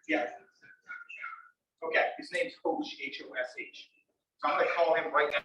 Yeah. Okay, his name's Hosh, Hosh. So I'm gonna call him right now.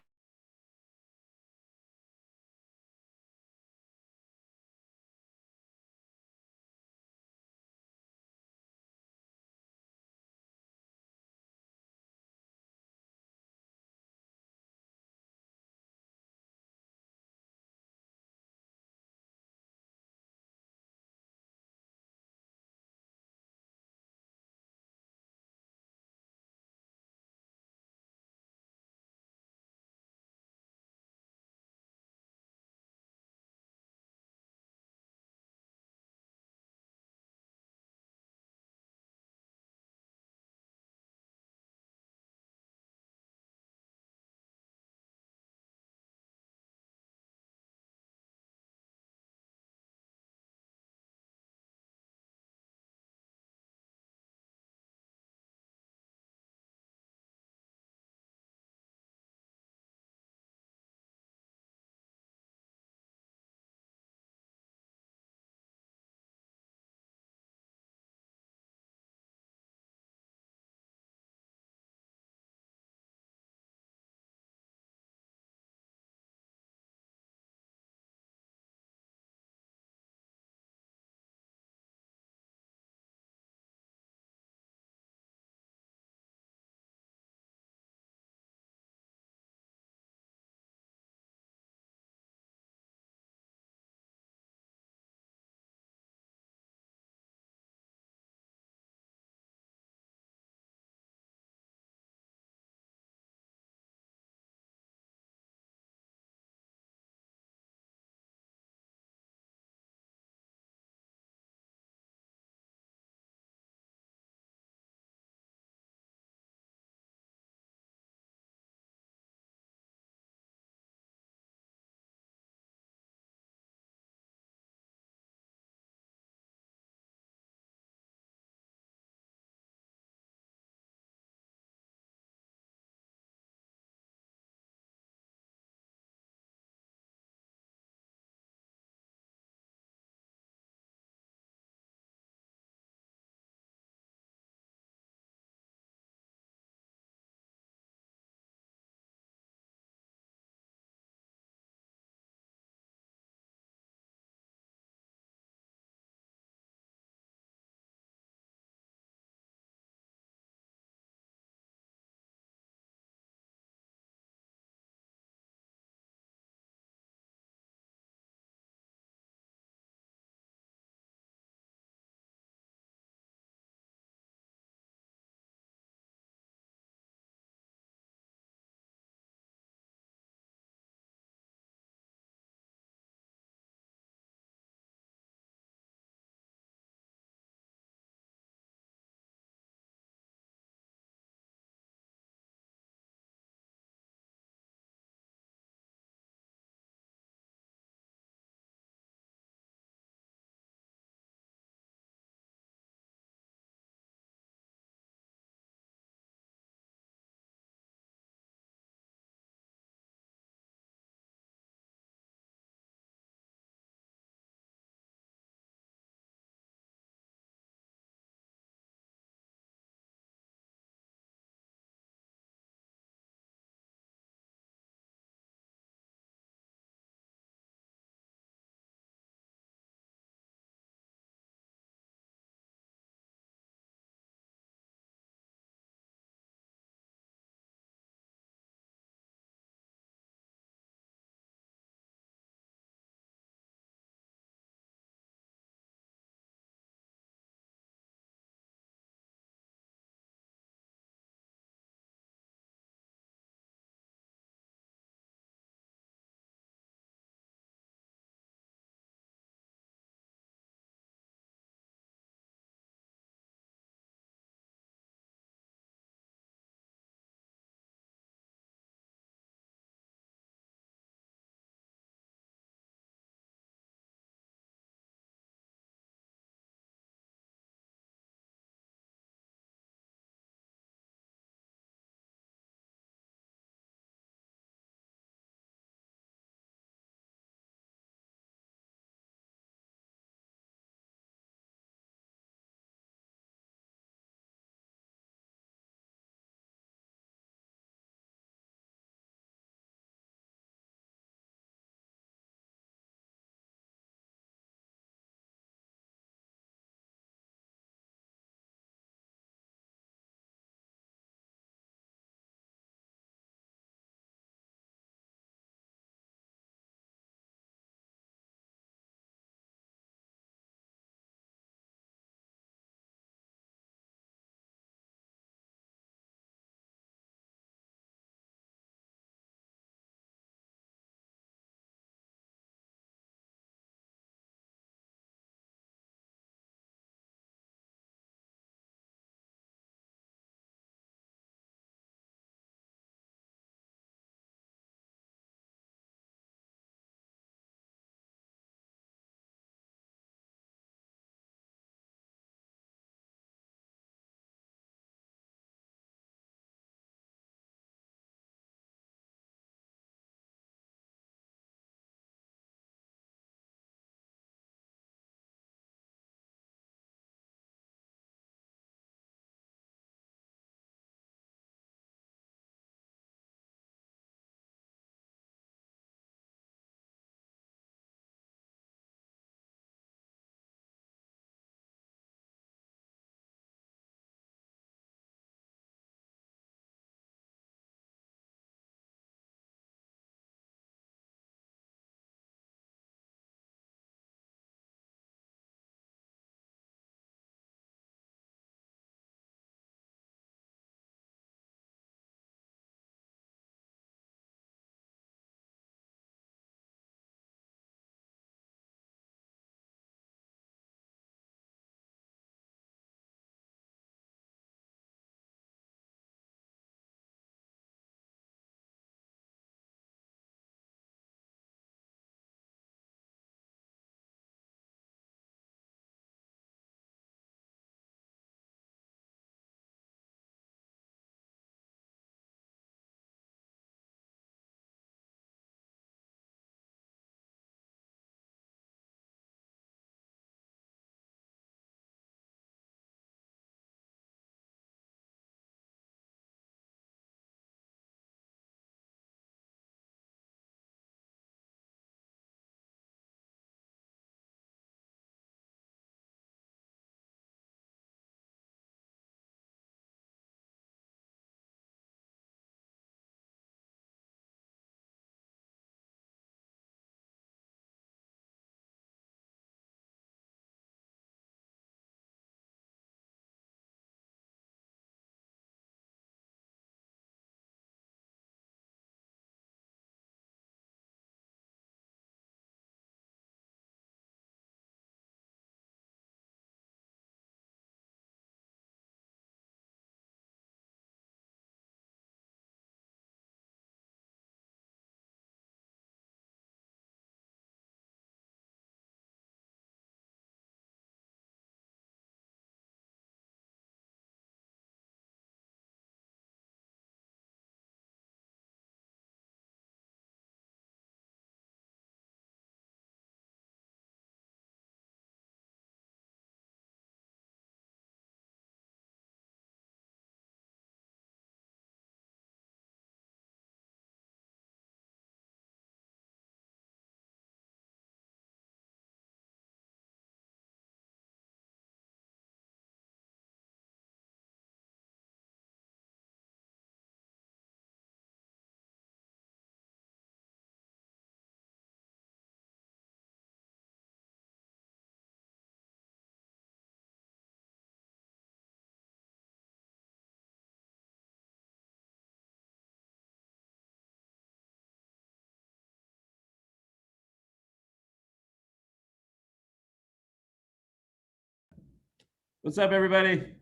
What's up, everybody?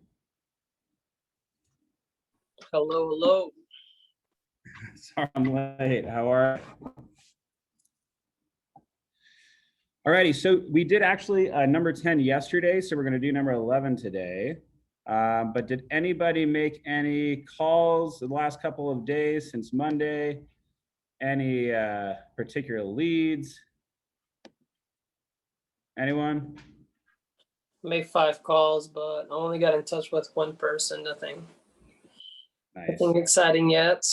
Hello, hello. Sorry I'm late. How are you? Alrighty, so we did actually number 10 yesterday, so we're going to do number 11 today. But did anybody make any calls the last couple of days since Monday? Any particular leads? Anyone? Made 5 calls, but I only got in touch with one person. Nothing Nice. exciting yet.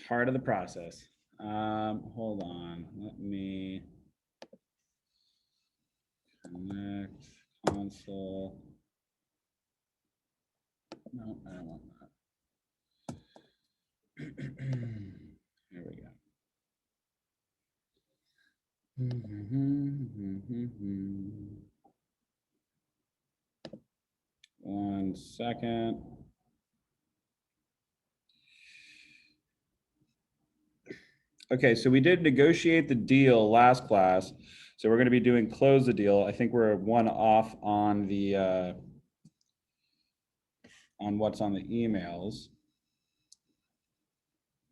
Part of the process. Hold on. Let me connect console. No, I don't want that. Here we go. One second. Okay, so we did negotiate the deal last class. So we're going to be doing close the deal. I think we're one off on the on what's on the emails.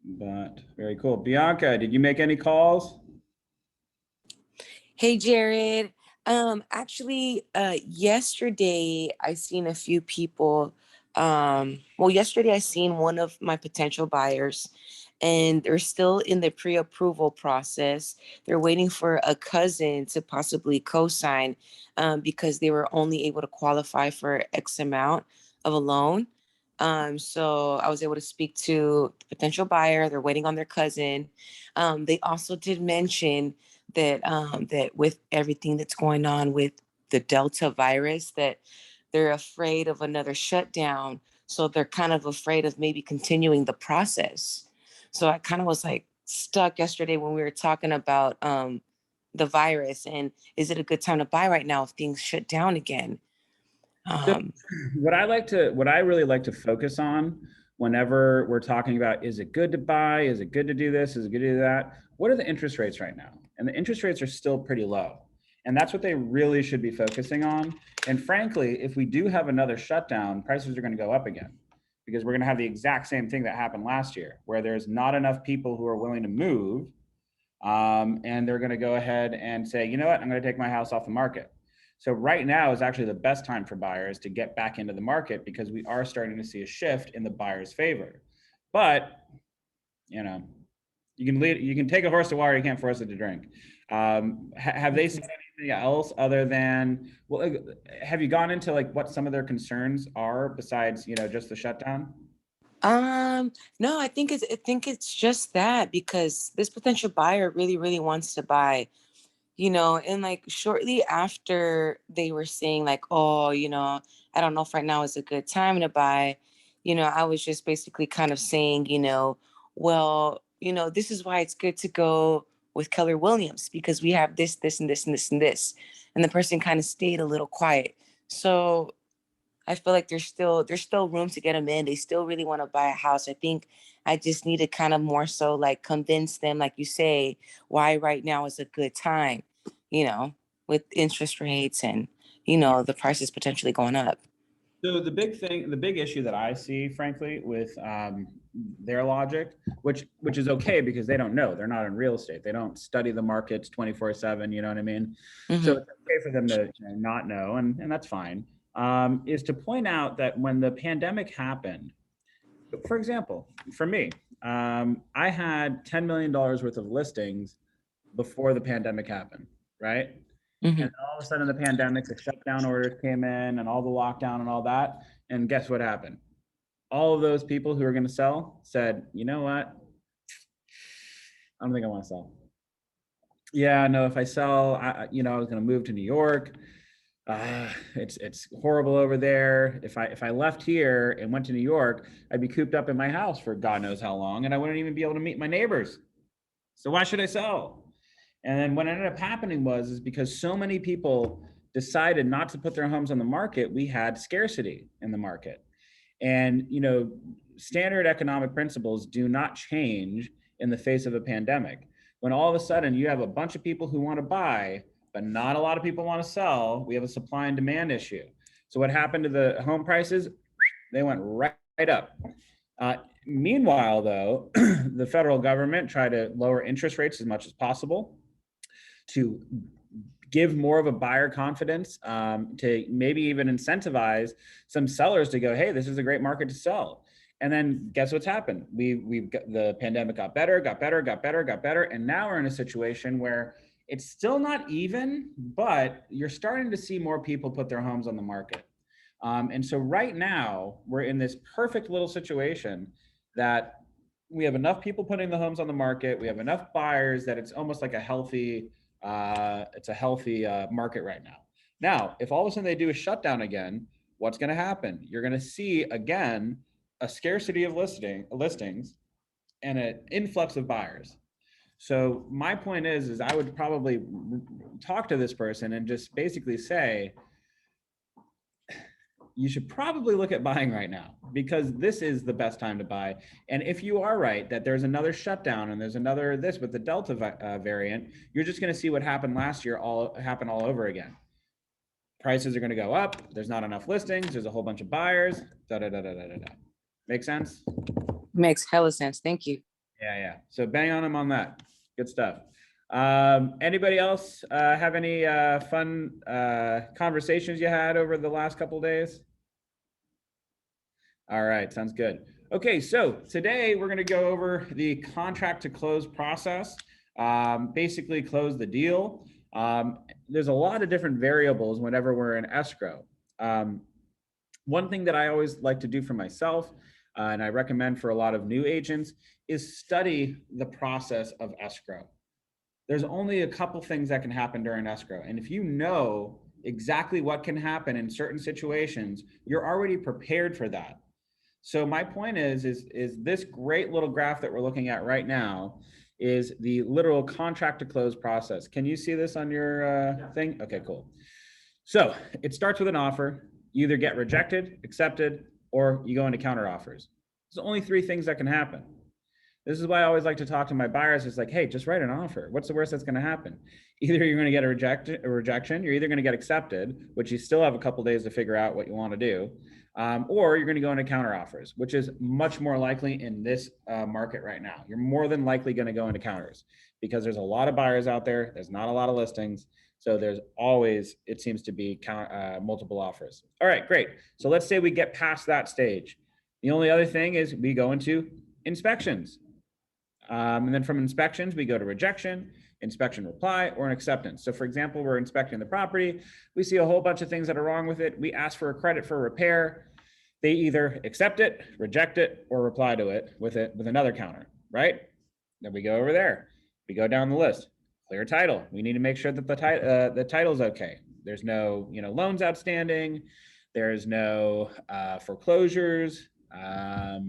But very cool. Bianca, did you make any calls? Hey, Jared. Actually, yesterday I seen a few people. Well, yesterday I seen one of my potential buyers, and they're still in the pre-approval process. They're waiting for a cousin to possibly co-sign, because they were only able to qualify for X amount of a loan. So I was able to speak to the potential buyer. They're waiting on their cousin. They also did mention that with everything that's going on with the Delta virus, that they're afraid of another shutdown. So they're kind of afraid of maybe continuing the process. So I kind of was like stuck yesterday when we were talking about the virus and is it a good time to buy right now if things shut down again? What I really like to focus on whenever we're talking about, is it good to buy? Is it good to do this? Is it good to do that? What are the interest rates right now? And the interest rates are still pretty low. And that's what they really should be focusing on. And frankly, if we do have another shutdown, prices are going to go up again because we're going to have the exact same thing that happened last year, where there's not enough people who are willing to move. And they're going to go ahead and say, you know what, I'm going to take my house off the market. So right now is actually the best time for buyers to get back into the market because we are starting to see a shift in the buyer's favor. But, you know, you can take a horse to water, you can't force it to drink. Have they said anything else other than, well, have you gone into like what some of their concerns are besides, you know, just the shutdown? No, I think it's just that because this potential buyer really, really wants to buy, and like shortly after they were saying like, oh, I don't know if right now is a good time to buy, I was just basically kind of saying, well, this is why it's good to go with Keller Williams because we have this, this, and this, and this, and this. And the person kind of stayed a little quiet. So I feel like there's still room to get them in. They still really want to buy a house. I think I just need to kind of more so like convince them, like you say, why right now is a good time, with interest rates and, the prices potentially going up. So the big issue that I see, frankly, with their logic, which is okay because they don't know, they're not in real estate, they don't study the markets 24/7. You know what I mean? Mm-hmm. So it's okay for them to not know, and that's fine. Is to point out that when the pandemic happened, for example, for me, I had $10 million worth of listings before the pandemic happened, right? Mm-hmm. And all of a sudden the pandemic, the shutdown orders came in and all the lockdown and all that. And guess what happened? All of those people who are going to sell said, you know what? I don't think I want to sell. Yeah, no, if I sell, I was going to move to New York. It's horrible over there. If I left here and went to New York, I'd be cooped up in my house for God knows how long, and I wouldn't even be able to meet my neighbors. So why should I sell? And then what ended up happening is because so many people decided not to put their homes on the market, we had scarcity in the market. And, standard economic principles do not change in the face of a pandemic. When all of a sudden you have a bunch of people who want to buy, but not a lot of people want to sell. We have a supply and demand issue. So what happened to the home prices? They went right up. Meanwhile, though, the federal government tried to lower interest rates as much as possible to give more of a buyer confidence, to maybe even incentivize some sellers to go, hey, this is a great market to sell. And then guess what's happened? We've got, the pandemic got better, and now we're in a situation where it's still not even, but you're starting to see more people put their homes on the market. And so right now we're in this perfect little situation that we have enough people putting the homes on the market. We have enough buyers that it's almost like a healthy, market right now. Now, if all of a sudden they do a shutdown again, what's going to happen? You're going to see again a scarcity of listings and an influx of buyers. So my point is I would probably talk to this person and just basically say, you should probably look at buying right now because this is the best time to buy. And if you are right that there's another shutdown and there's another this with the Delta variant, you're just going to see what happened last year happen all over again. Prices are going to go up. There's not enough listings. There's a whole bunch of buyers. Make sense? Makes hella sense. Thank you. Yeah. So bang on them on that. Good stuff. Anybody else have any fun conversations you had over the last couple of days? All right, sounds good. Okay, so today we're going to go over the contract to close process, basically close the deal. There's a lot of different variables whenever we're in escrow. One thing that I always like to do for myself, and I recommend for a lot of new agents, is study the process of escrow. There's only a couple things that can happen during escrow. And if you know exactly what can happen in certain situations, you're already prepared for that. So my point is this great little graph that we're looking at right now is the literal contract to close process. Can you see this on your thing? Okay, cool. So it starts with an offer. You either get rejected, accepted, or you go into counter offers. There's only three things that can happen. This is why I always like to talk to my buyers. It's like, hey, just write an offer. What's the worst that's going to happen? Either you're going to get a rejection, you're either going to get accepted, which you still have a couple days to figure out what you want to do, or you're going to go into counter offers, which is much more likely in this market right now. You're more than likely going to go into counters because there's a lot of buyers out there. There's not a lot of listings. So there's always, it seems to be multiple offers. All right, great. So let's say we get past that stage. The only other thing is we go into inspections. And then from inspections, we go to rejection, inspection reply, or an acceptance. So for example, we're inspecting the property. We see a whole bunch of things that are wrong with it. We ask for a credit for repair. They either accept it, reject it, or reply to it with another counter, right? Then we go over there. We go down the list. Clear title. We need to make sure that the title's okay. There's no loans outstanding. There's no foreclosures, et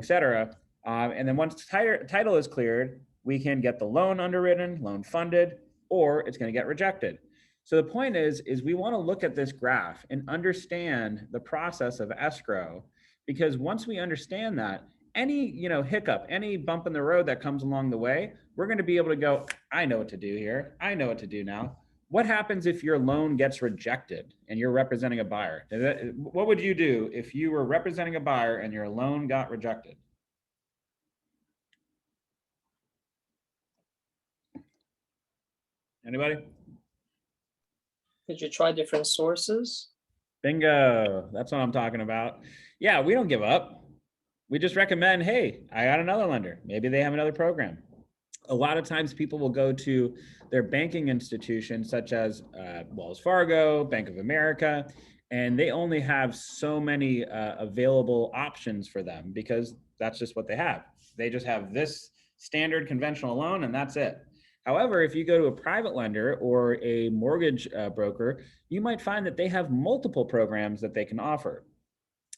cetera. And then once the title is cleared, we can get the loan underwritten, loan funded, or it's going to get rejected. So the point is we want to look at this graph and understand the process of escrow, because once we understand that, any hiccup, any bump in the road that comes along the way, we're going to be able to go, I know what to do here. I know what to do now. What happens if your loan gets rejected and you're representing a buyer? What would you do if you were representing a buyer and your loan got rejected? Anybody? Did you try different sources? Bingo. That's what I'm talking about. Yeah, we don't give up. We just recommend, hey, I got another lender. Maybe they have another program. A lot of times people will go to their banking institution, such as Wells Fargo, Bank of America, and they only have so many available options for them because that's just what they have. They just have this standard conventional loan and that's it. However, if you go to a private lender or a mortgage broker, you might find that they have multiple programs that they can offer.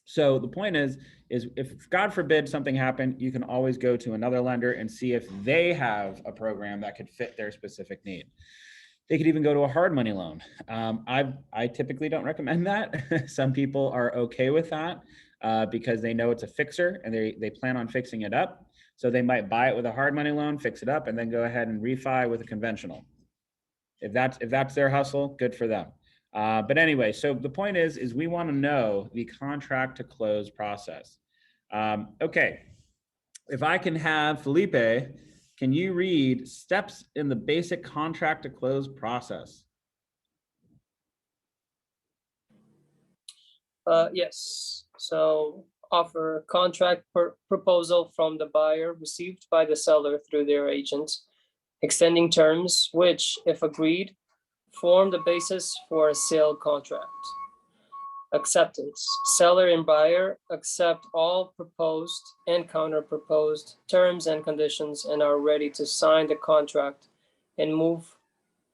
So the point is if God forbid something happened, you can always go to another lender and see if they have a program that could fit their specific need. They could even go to a hard money loan. I typically don't recommend that. Some people are okay with that because they know it's a fixer and they plan on fixing it up. So they might buy it with a hard money loan, fix it up, and then go ahead and refi with a conventional. If that's their hustle, good for them. But anyway, so the point is we want to know the contract to close process. Okay, if I can have Felipe, can you read steps in the basic contract to close process? Yes. So offer contract proposal from the buyer received by the seller through their agent, extending terms which, if agreed, form the basis for a sale contract. Acceptance. Seller and buyer accept all proposed and counter proposed terms and conditions and are ready to sign the contract and move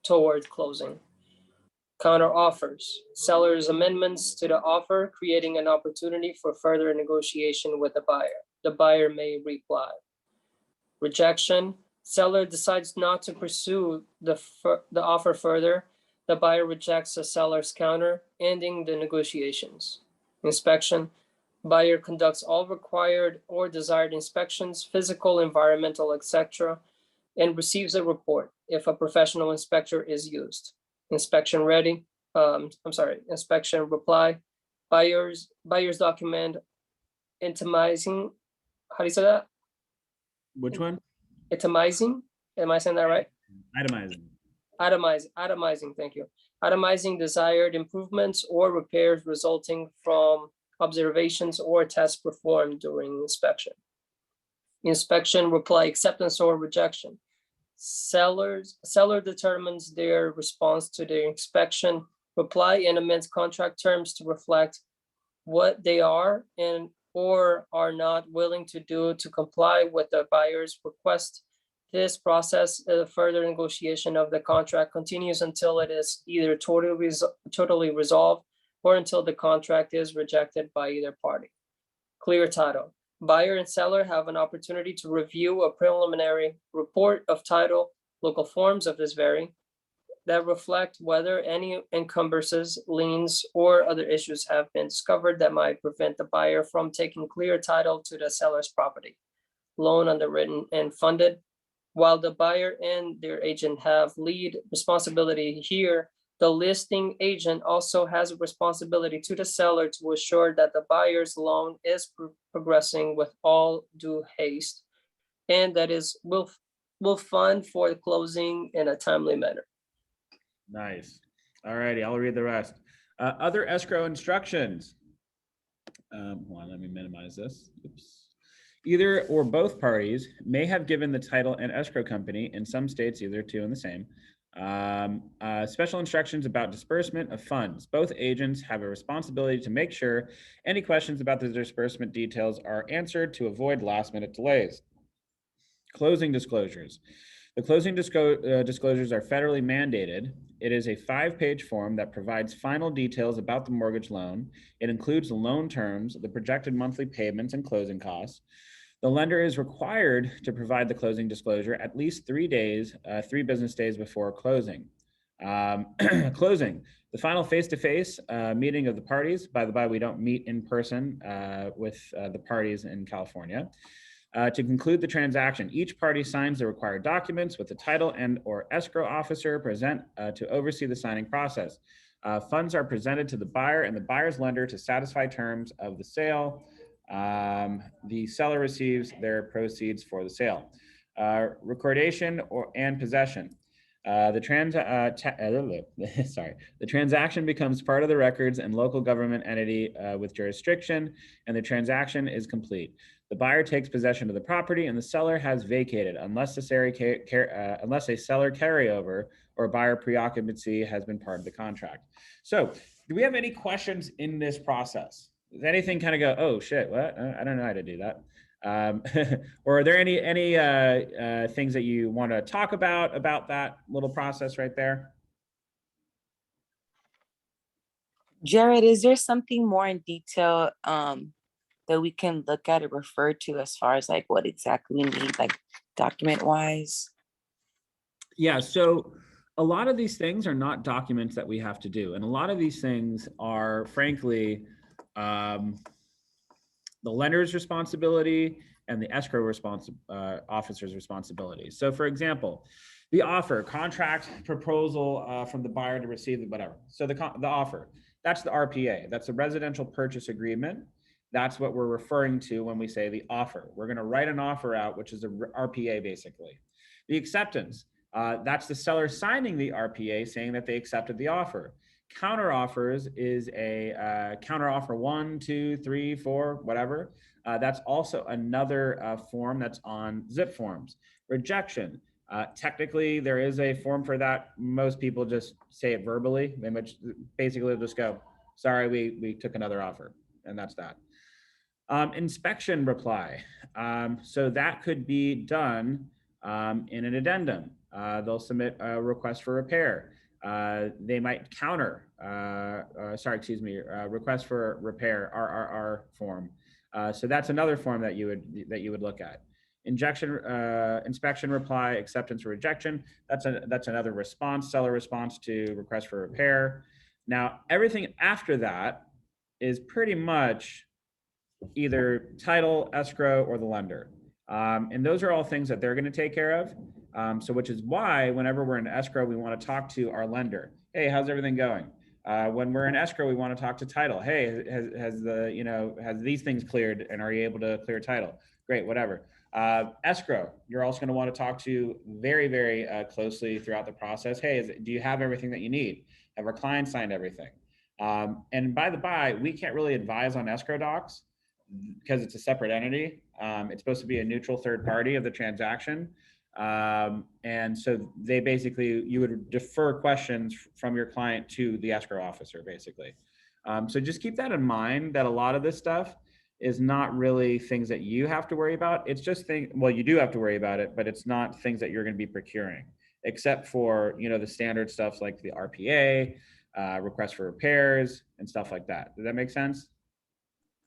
toward closing. Counter offers. Seller's amendments to the offer, creating an opportunity for further negotiation with the buyer. The buyer may reply. Rejection. Seller decides not to pursue the offer further. The buyer rejects the seller's counter, ending the negotiations. Inspection. Buyer conducts all required or desired inspections, physical, environmental, etc., and receives a report if a professional inspector is used. Inspection ready. Inspection reply. Buyer's document itemizing. How do you say that? Which one? Itemizing. Am I saying that right? Itemizing. Itemizing, thank you. Itemizing desired improvements or repairs resulting from observations or tests performed during inspection. Inspection reply, acceptance or rejection. Seller determines their response to the inspection reply and amends contract terms to reflect what they are and or are not willing to do to comply with the buyer's request. This process, further negotiation of the contract continues until it is either totally resolved or until the contract is rejected by either party. Clear title. Buyer and seller have an opportunity to review a preliminary report of title, local forms of this vary, that reflect whether any encumbrances, liens, or other issues have been discovered that might prevent the buyer from taking clear title to the seller's property. Loan underwritten and funded. While the buyer and their agent have lead responsibility here, the listing agent also has a responsibility to the seller to assure that the buyer's loan is progressing with all due haste and that is will fund for the closing in a timely manner. Nice. All righty, I'll read the rest. Other escrow instructions. Hold on, let me minimize this. Oops. Either or both parties may have given the title and escrow company, in some states either two and the same, special instructions about disbursement of funds. Both agents have a responsibility to make sure any questions about the disbursement details are answered to avoid last-minute delays. Closing disclosures. The closing disclosures are federally mandated. It is a 5-page form that provides final details about the mortgage loan. It includes the loan terms, the projected monthly payments, and closing costs. The lender is required to provide the closing disclosure at least 3 business days before closing. Closing. The final face-to-face meeting of the parties. By the by, we don't meet in person with the parties in California. To conclude the transaction, each party signs the required documents with the title and or escrow officer present to oversee the signing process. Funds are presented to the buyer and the buyer's lender to satisfy terms of the sale. The seller receives their proceeds for the sale. Recordation and possession. The transaction becomes part of the records and local government entity with jurisdiction, and the transaction is complete. The buyer takes possession of the property and the seller has vacated unless a seller carryover or buyer pre-occupancy has been part of the contract. So do we have any questions in this process? Does anything kind of go, oh shit, what? I don't know how to do that. Or are there any things that you want to talk about that little process right there? Jared, is there something more in detail that we can look at or refer to as far as like what exactly we need, like document wise? Yeah, so a lot of these things are not documents that we have to do. And a lot of these things are frankly, the lender's responsibility and the escrow officer's responsibility. So for example, The offer, contract proposal from the buyer to receive the whatever. So the offer, that's the RPA. That's the residential purchase agreement. That's what we're referring to when we say the offer. We're going to write an offer out, which is a RPA basically. The acceptance, that's the seller signing the RPA saying that they accepted the offer. Counter offers is a counter offer 1, 2, 3, 4, whatever. That's also another form that's on Zip Forms. Rejection. Technically, there is a form for that. Most people just say it verbally. They basically just go, sorry, we took another offer, and that's that. Inspection reply. So that could be done in an addendum. They'll submit a request for repair. They might counter, request for repair, RRR form. So that's another form that you would look at. Inspection reply, acceptance or rejection. That's another response, seller response to request for repair. Now, everything after that is pretty much either title, escrow, or the lender. And those are all things that they're going to take care of. So which is why whenever we're in escrow, we want to talk to our lender. Hey, how's everything going? When we're in escrow, we want to talk to title. Hey, has these things cleared, and are you able to clear title? Great, whatever. Escrow, you're also going to want to talk to very, very closely throughout the process. Hey, do you have everything that you need? Have our clients signed everything? And by the by, we can't really advise on escrow docs because it's a separate entity. It's supposed to be a neutral third party of the transaction. And so they basically, you would defer questions from your client to the escrow officer, basically. So just keep that in mind, that a lot of this stuff is not really things that you have to worry about. It's just well, you do have to worry about it, but it's not things that you're going to be procuring, except for, the standard stuff like the RPA, request for repairs and stuff like that. Does that make sense?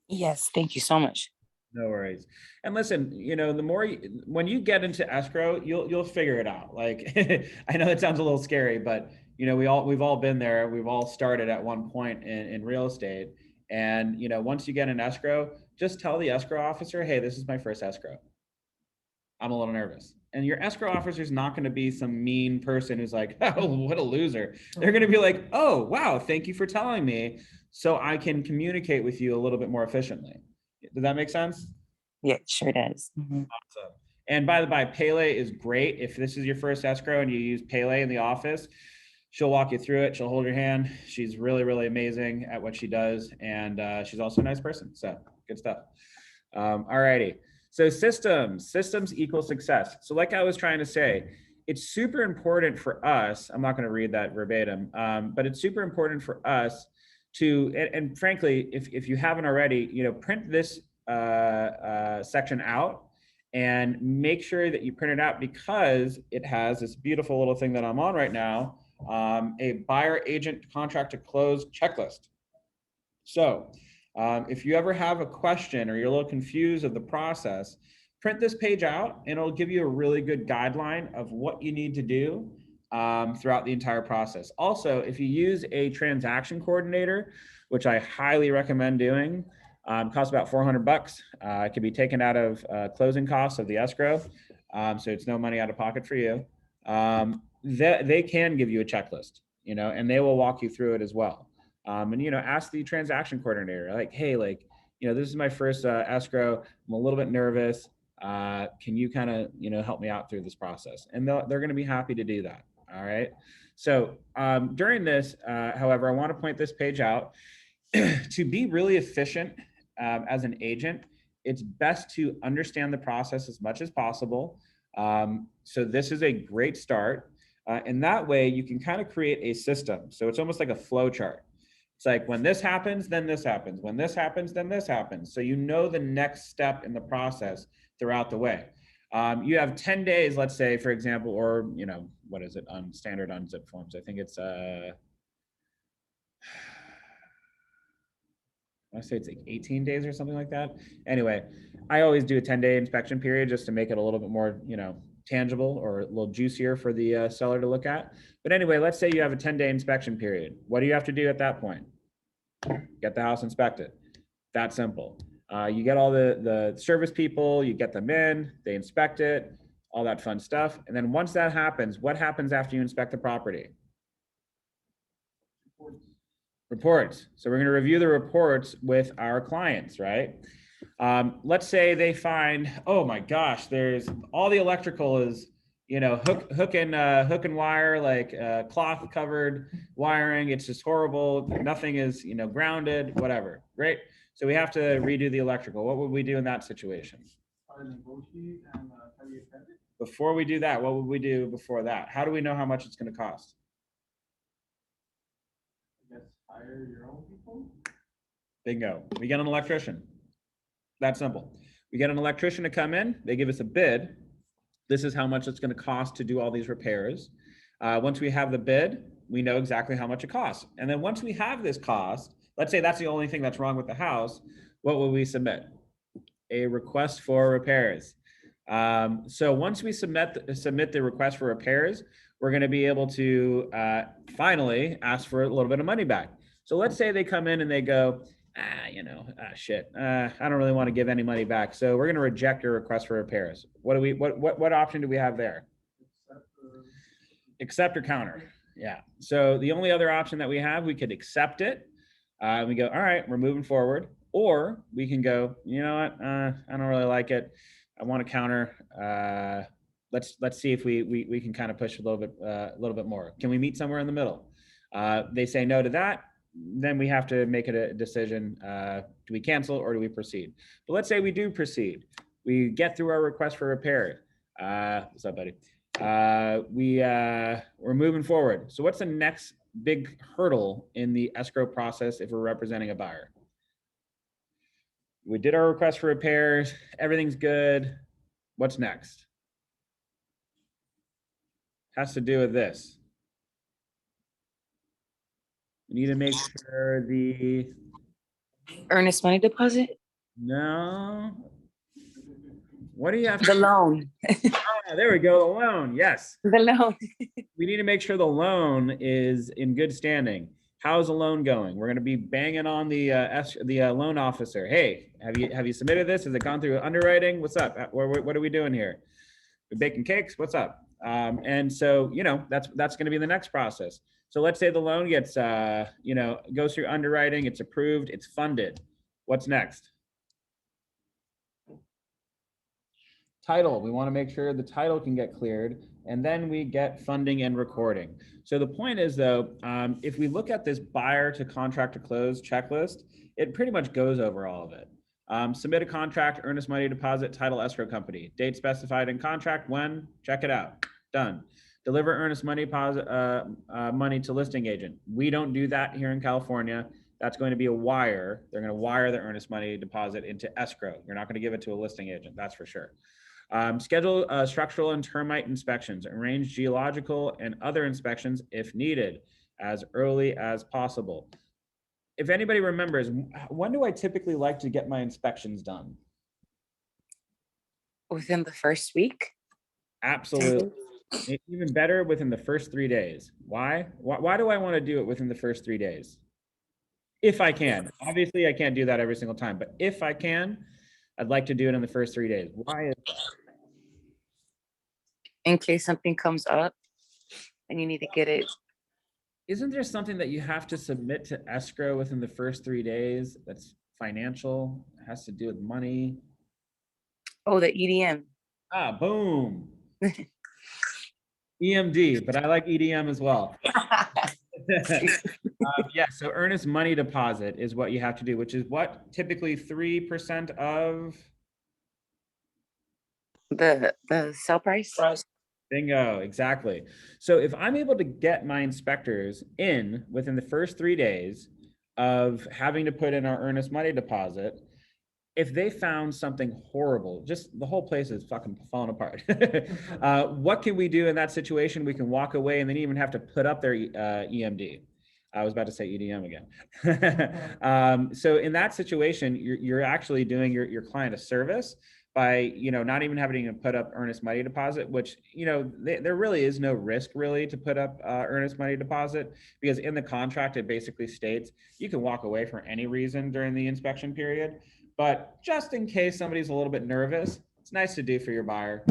Yes, thank you so much. No worries. And listen, the more when you get into escrow, you'll figure it out. Like, I know it sounds a little scary, but we've all been there. We've all started at one point in real estate. And, once you get in escrow, just tell the escrow officer, hey, this is my first escrow. I'm a little nervous. And your escrow officer is not going to be some mean person who's like, oh, what a loser. They're going to be like, oh, wow, thank you for telling me so I can communicate with you a little bit more efficiently. Does that make sense? Yeah, it sure does. Awesome. And by the by, Pele is great. If this is your first escrow and you use Pele in the office, she'll walk you through it. She'll hold your hand. She's really, really amazing at what she does. And she's also a nice person. So good stuff. All righty. So systems equal success. So like I was trying to say, it's super important for us. I'm not going to read that verbatim, but it's super important for us to, and frankly, if you haven't already, print this section out and make sure that you print it out, because it has this beautiful little thing that I'm on right now, a buyer agent contract to close checklist. So if you ever have a question or you're a little confused of the process, print this page out and it'll give you a really good guideline of what you need to do throughout the entire process. Also, if you use a transaction coordinator, which I highly recommend doing, costs about $400. It can be taken out of closing costs of the escrow. So it's no money out of pocket for you. They can give you a checklist, and they will walk you through it as well. And, ask the transaction coordinator, like, hey, this is my first escrow. I'm a little bit nervous. Can you kind of, help me out through this process? And they're going to be happy to do that. All right. So during this, however, I want to point this page out. To be really efficient as an agent, it's best to understand the process as much as possible. So this is a great start. And that way you can kind of create a system. So it's almost like a flow chart. It's like, when this happens, then this happens. When this happens, then this happens. So the next step in the process throughout the way. You have 10 days, let's say, for example, or, what is it on standard on Zip Forms? I think it's, I say it's like 18 days or something like that. Anyway, I always do a 10-day inspection period just to make it a little bit more, tangible or a little juicier for the seller to look at. But anyway, let's say you have a 10-day inspection period. What do you have to do at that point? Get the house inspected. That simple. You get all the service people, you get them in, they inspect it. all that fun stuff. And then once that happens, what happens after you inspect the property? Reports. So we're going to review the reports with our clients, right? Let's say they find, oh my gosh, there's all the electrical is, you know, hook and wire, like cloth covered wiring. It's just horrible. Nothing is, you know, grounded, whatever. Great. So we have to redo the electrical. What would we do in that situation? Before we do that, what would we do before that? How do we know how much it's going to cost? Hire your own people? Bingo. We get an electrician. That simple. We get an electrician to come in. They give us a bid. This is how much it's going to cost to do all these repairs. Once we have the bid, we know exactly how much it costs. And then once we have this cost, let's say that's the only thing that's wrong with the house, what will we submit? A request for repairs. So once we submit the request for repairs, we're going to be able to finally ask for a little bit of money back. So let's say they come in and they go, shit, I don't really want to give any money back. So we're going to reject your request for repairs. What option do we have there? Accept or counter. Yeah. So the only other option that we have, we could accept it. We go, all right, we're moving forward. Or we can go, you know what? I don't really like it. I want to counter. Let's see if we can kind of push a little bit more. Can we meet somewhere in the middle? They say no to that. Then we have to make a decision. Do we cancel or do we proceed? But let's say we do proceed. We get through our request for repair. What's up, buddy? We're moving forward. So what's the next big hurdle in the escrow process if we're representing a buyer? We did our request for repairs. Everything's good. What's next? Has to do with this. We need to make sure the Earnest money deposit? no. What do you have? The loan. There we go. The loan. Yes. The loan. We need to make sure the loan is in good standing. How's the loan going? We're going to be banging on the loan officer. Hey, have you submitted this? Has it gone through underwriting? What's up? What are we doing here? We're baking cakes. What's up? And so, you know, that's going to be the next process. So let's say the loan gets, goes through underwriting. It's approved. It's funded. What's next? Title. We want to make sure the title can get cleared, and then we get funding and recording. So the point is, though, if we look at this buyer to contract to close checklist, it pretty much goes over all of it. Submit a contract, earnest money deposit, title escrow company, date specified in contract, when, check it out, done. Deliver earnest money deposit, money to listing agent. We don't do that here in California. That's going to be a wire. They're going to wire the earnest money deposit into escrow. You're not going to give it to a listing agent, that's for sure. Schedule structural and termite inspections, arrange geological and other inspections if needed as early as possible. If anybody remembers, when do I typically like to get my inspections done? Within the first week? Absolutely. Even better, within the first 3 days. Why? Why do I want to do it within the first 3 days? If I can. Obviously, I can't do that every single time, but if I can, I'd like to do it in the first 3 days. Why is that? In case something comes up and you need to get it. Isn't there something that you have to submit to escrow within the first 3 days that's financial? It has to do with money. Oh, the EDM. Ah, boom. EMD, but I like EDM as well. Yeah, so earnest money deposit is what you have to do, which is what, typically 3% of? The sell price? Price. Bingo, exactly. So if I'm able to get my inspectors in within the first 3 days of having to put in our earnest money deposit, if they found something horrible, just the whole place is fucking falling apart. What can we do in that situation? We can walk away and they didn't even have to put up their EMD. I was about to say EDM again. So in that situation, you're actually doing your client a service by, not even having to put up earnest money deposit, which, there really is no risk really to put up earnest money deposit, because in the contract, it basically states you can walk away for any reason during the inspection period. But just in case somebody's a little bit nervous, It's nice to do for your buyer.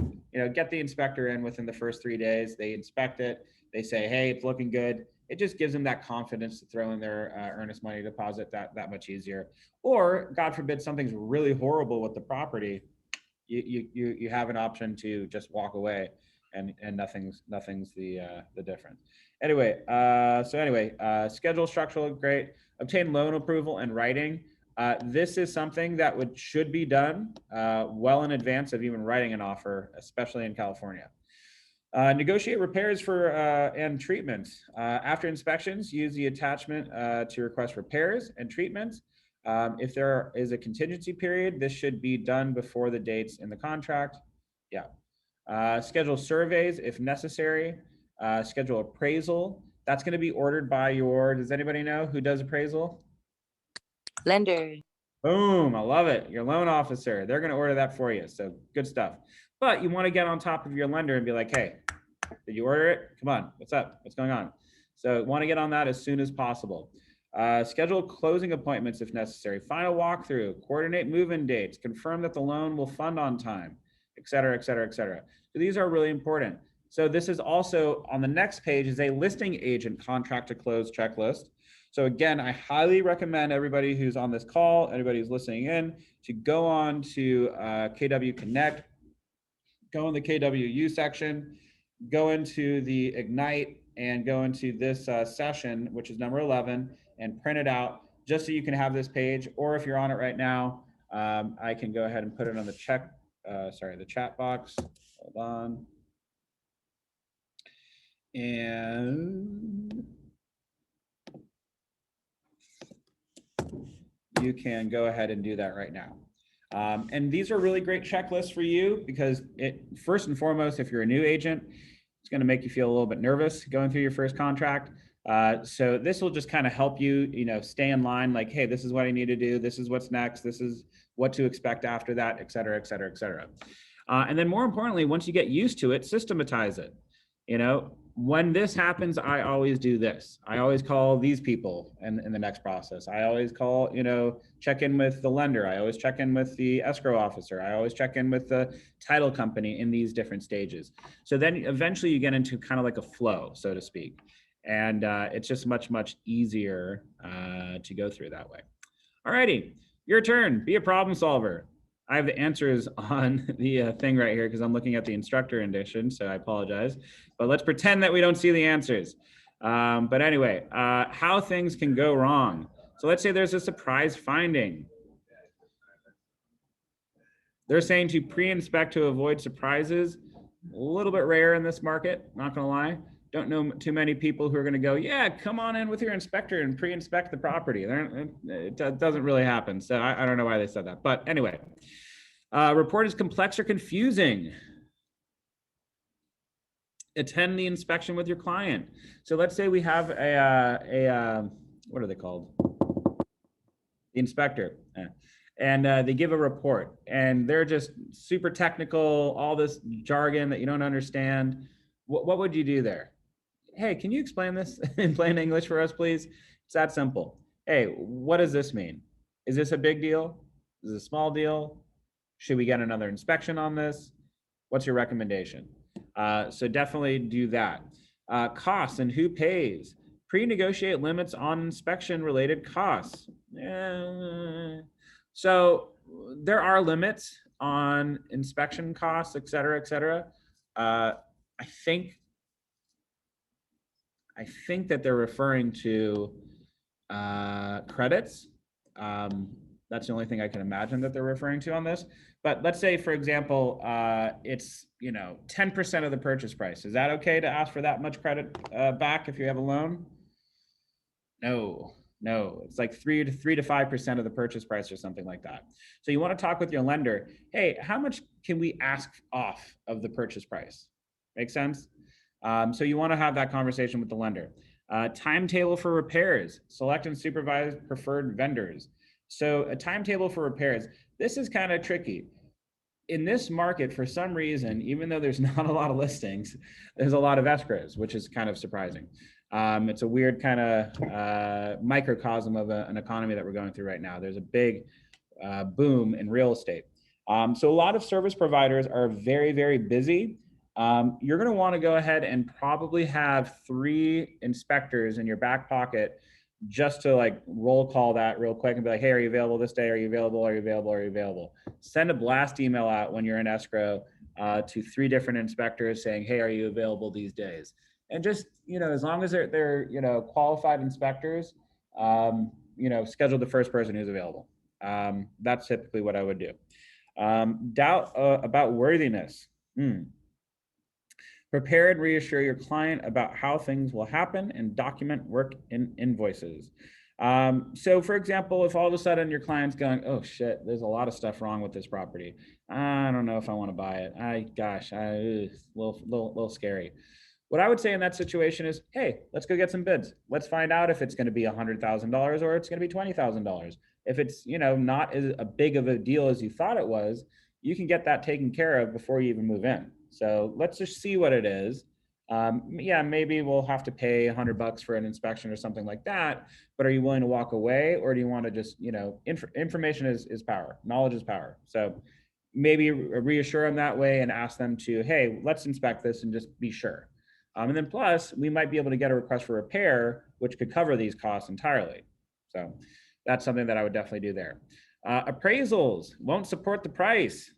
Get the inspector in within the first 3 days. They inspect it. They say, hey, it's looking good. It just gives them that confidence to throw in their earnest money deposit that much easier. Or God forbid, something's really horrible with the property. You have an option to just walk away, and nothing's the difference. Anyway, schedule structural great. Obtain loan approval and writing. This is something that should be done well in advance of even writing an offer, especially in California. Negotiate repairs and treatments. After inspections, use the attachment to request repairs and treatments. If there is a contingency period, this should be done before the dates in the contract. Yeah. Schedule surveys if necessary. Schedule appraisal. That's going to be ordered by does anybody know who does appraisal? Lender. Boom, I love it. Your loan officer, they're going to order that for you. So good stuff. But you want to get on top of your lender and be like, hey, did you order it? Come on, what's up? What's going on? So want to get on that as soon as possible. Schedule closing appointments if necessary. Final walkthrough, coordinate move-in dates, confirm that the loan will fund on time, et cetera, et cetera, et cetera. So these are really important. So this is also on the next page is a listing agent contract to close checklist. So again, I highly recommend everybody who's on this call, anybody who's listening in, to go on to KW Connect, go in the KWU section, go into the Ignite, and go into this session, which is number 11, and print it out just so you can have this page. Or if you're on it right now, I can go ahead and put it on the chat box. Hold on. And you can go ahead and do that right now. And these are really great checklists for you because first and foremost, if you're a new agent, it's going to make you feel a little bit nervous going through your first contract. So this will just kind of help you, stay in line, like, hey, this is what I need to do. This is what's next. This is what to expect after that, et cetera, et cetera, et cetera. And then more importantly, once you get used to it, systematize it. When this happens, I always do this. I always call these people in the next process. I always call, check in with the lender. I always check in with the escrow officer. I always check in with the title company in these different stages. So then eventually you get into kind of like a flow, so to speak. And it's just much, much easier to go through that way. All righty, your turn. Be a problem solver. I have the answers on the thing right here because I'm looking at the instructor edition, so I apologize. But let's pretend that we don't see the answers. But anyway, how things can go wrong. So let's say there's a surprise finding. They're saying to pre-inspect to avoid surprises. A little bit rare in this market, not gonna lie. Don't know too many people who are gonna go, yeah, come on in with your inspector and pre-inspect the property. It doesn't really happen. So I don't know why they said that, but anyway. Report is complex or confusing. Attend the inspection with your client. So let's say we have what are they called? The inspector. And they give a report and they're just super technical, all this jargon that you don't understand. What would you do there? Hey, can you explain this in plain English for us, please? It's that simple. Hey, what does this mean? Is this a big deal? Is it a small deal? Should we get another inspection on this? What's your recommendation? So definitely do that. Costs and who pays. Pre-negotiate limits on inspection related costs. So there are limits on inspection costs, et cetera, et cetera. I think that they're referring to credits. That's the only thing I can imagine that they're referring to on this. But let's say, for example, it's 10% of the purchase price. Is that okay to ask for that much credit back if you have a loan? No, it's like 3 to 5% of the purchase price or something like that. So you want to talk with your lender. Hey, how much can we ask off of the purchase price? Make sense? So you want to have that conversation with the lender. Timetable for repairs. Select and supervise preferred vendors. So a timetable for repairs. This is kind of tricky. In this market, for some reason, even though there's not a lot of listings, there's a lot of escrows, which is kind of surprising. It's a weird kind of microcosm of an economy that we're going through right now. There's a big boom in real estate. So a lot of service providers are very, very busy. You're going to want to go ahead and probably have 3 inspectors in your back pocket just to like roll call that real quick and be like, hey, are you available this day? Are you available? Are you available? Are you available? Send a blast email out when you're in escrow to 3 different inspectors saying, hey, are you available these days? And just, as long as they're qualified inspectors, schedule the first person who's available. That's typically what I would do. Doubt about worthiness. Prepare and reassure your client about how things will happen and document work in invoices. So for example, if all of a sudden your client's going, oh shit, there's a lot of stuff wrong with this property. I don't know if I want to buy it. A little scary. What I would say in that situation is, hey, let's go get some bids. Let's find out if it's going to be $100,000 or it's going to be $20,000. If it's, not as big of a deal as you thought it was, you can get that taken care of before you even move in. So let's just see what it is. Yeah, maybe we'll have to pay $100 for an inspection or something like that. But are you willing to walk away, or do you want to just, information is power, knowledge is power. So maybe reassure them that way and ask them to, hey, let's inspect this and just be sure. And then plus, we might be able to get a request for repair, which could cover these costs entirely. So that's something that I would definitely do there. Appraisals won't support the price.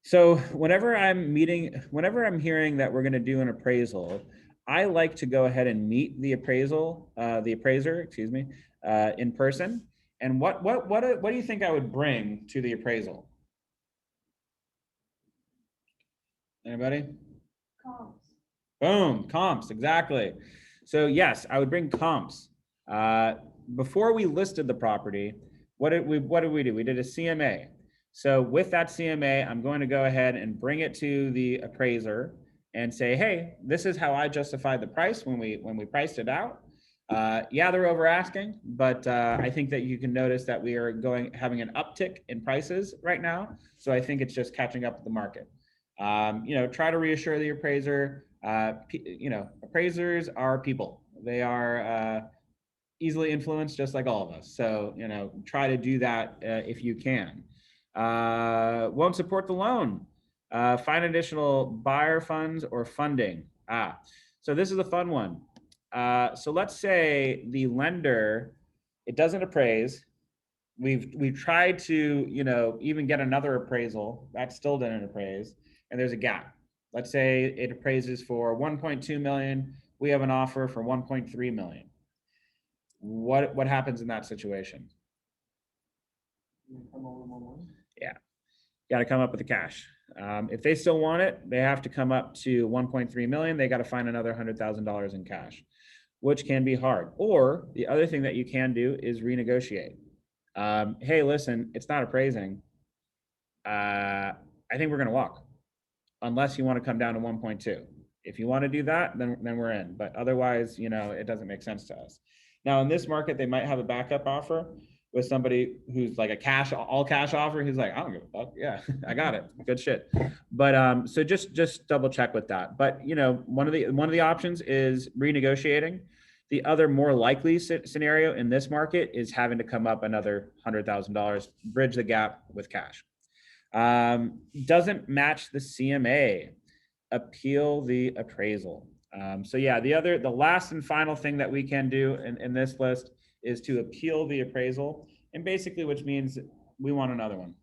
So whenever I'm hearing that we're going to do an appraisal, I like to go ahead and meet the appraiser, excuse me, in person. And what do you think I would bring to the appraisal? Anybody? Comps. Boom, comps, exactly. So yes, I would bring comps. Before we listed the property, what did we do? We did a CMA. So with that CMA, I'm going to go ahead and bring it to the appraiser and say, hey, this is how I justified the price when we priced it out. Yeah, they're over asking, but I think that you can notice that we are having an uptick in prices right now. So I think it's just catching up with the market. Try to reassure the appraiser. Appraisers are people. They are easily influenced just like all of us. So, try to do that if you can. Won't support the loan. Find additional buyer funds or funding. So this is a fun one. So let's say the lender, it doesn't appraise. We've tried to, even get another appraisal that still didn't appraise, and there's a gap. Let's say it appraises for 1.2 million. We have an offer for 1.3 million. What happens in that situation? Yeah, got to come up with the cash. If they still want it, they have to come up to 1.3 million. They got to find another $100,000 in cash, which can be hard. Or the other thing that you can do is renegotiate. Hey, listen, it's not appraising. I think we're going to walk, unless you want to come down to 1.2. If you want to do that, then we're in. But otherwise, it doesn't make sense to us. Now, in this market, they might have a backup offer with somebody who's like a all cash offer. Who's like, I don't give a fuck. Yeah, I got it. Good shit. But so just double check with that. But one of the options is renegotiating. The other more likely scenario in this market is having to come up another $100,000, bridge the gap with cash. Doesn't match the CMA, appeal the appraisal. So yeah, the last and final thing that we can do in this list is to appeal the appraisal, and basically, which means we want another one.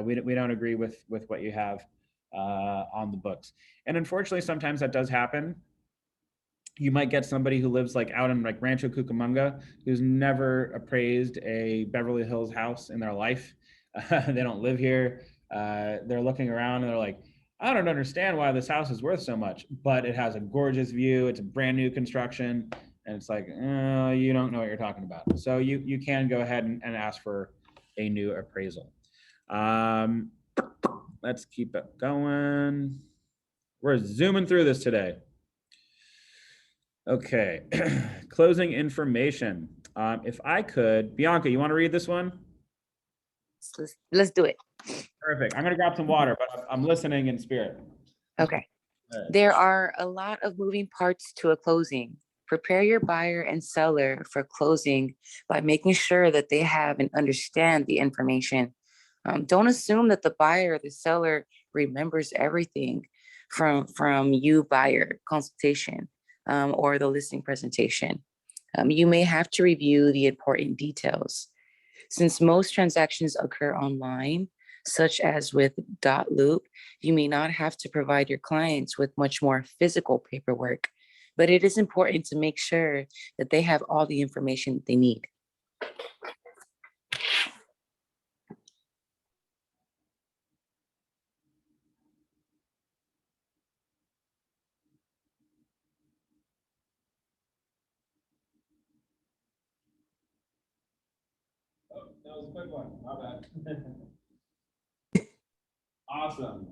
We don't agree with what you have on the books, and unfortunately, sometimes that does happen. You might get somebody who lives like out in like Rancho Cucamonga who's never appraised a Beverly Hills house in their life. They don't live here. They're looking around and they're like, I don't understand why this house is worth so much, but it has a gorgeous view. It's a brand new construction. And it's like, you don't know what you're talking about. So you can go ahead and ask for a new appraisal. Let's keep it going. We're zooming through this today. Okay, closing information. If I could, Bianca, you want to read this one? Let's do it. Perfect. I'm going to grab some water, but I'm listening in spirit. Okay. All right. There are a lot of moving parts to a closing. Prepare your buyer and seller for closing by making sure that they have and understand the information. Don't assume that the buyer or the seller remembers everything from you buyer consultation or the listing presentation. You may have to review the important details. Since most transactions occur online, such as with Loop, you may not have to provide your clients with much more physical paperwork, but it is important to make sure that they have all the information they need. Oh, that was a quick one. My bad. Awesome.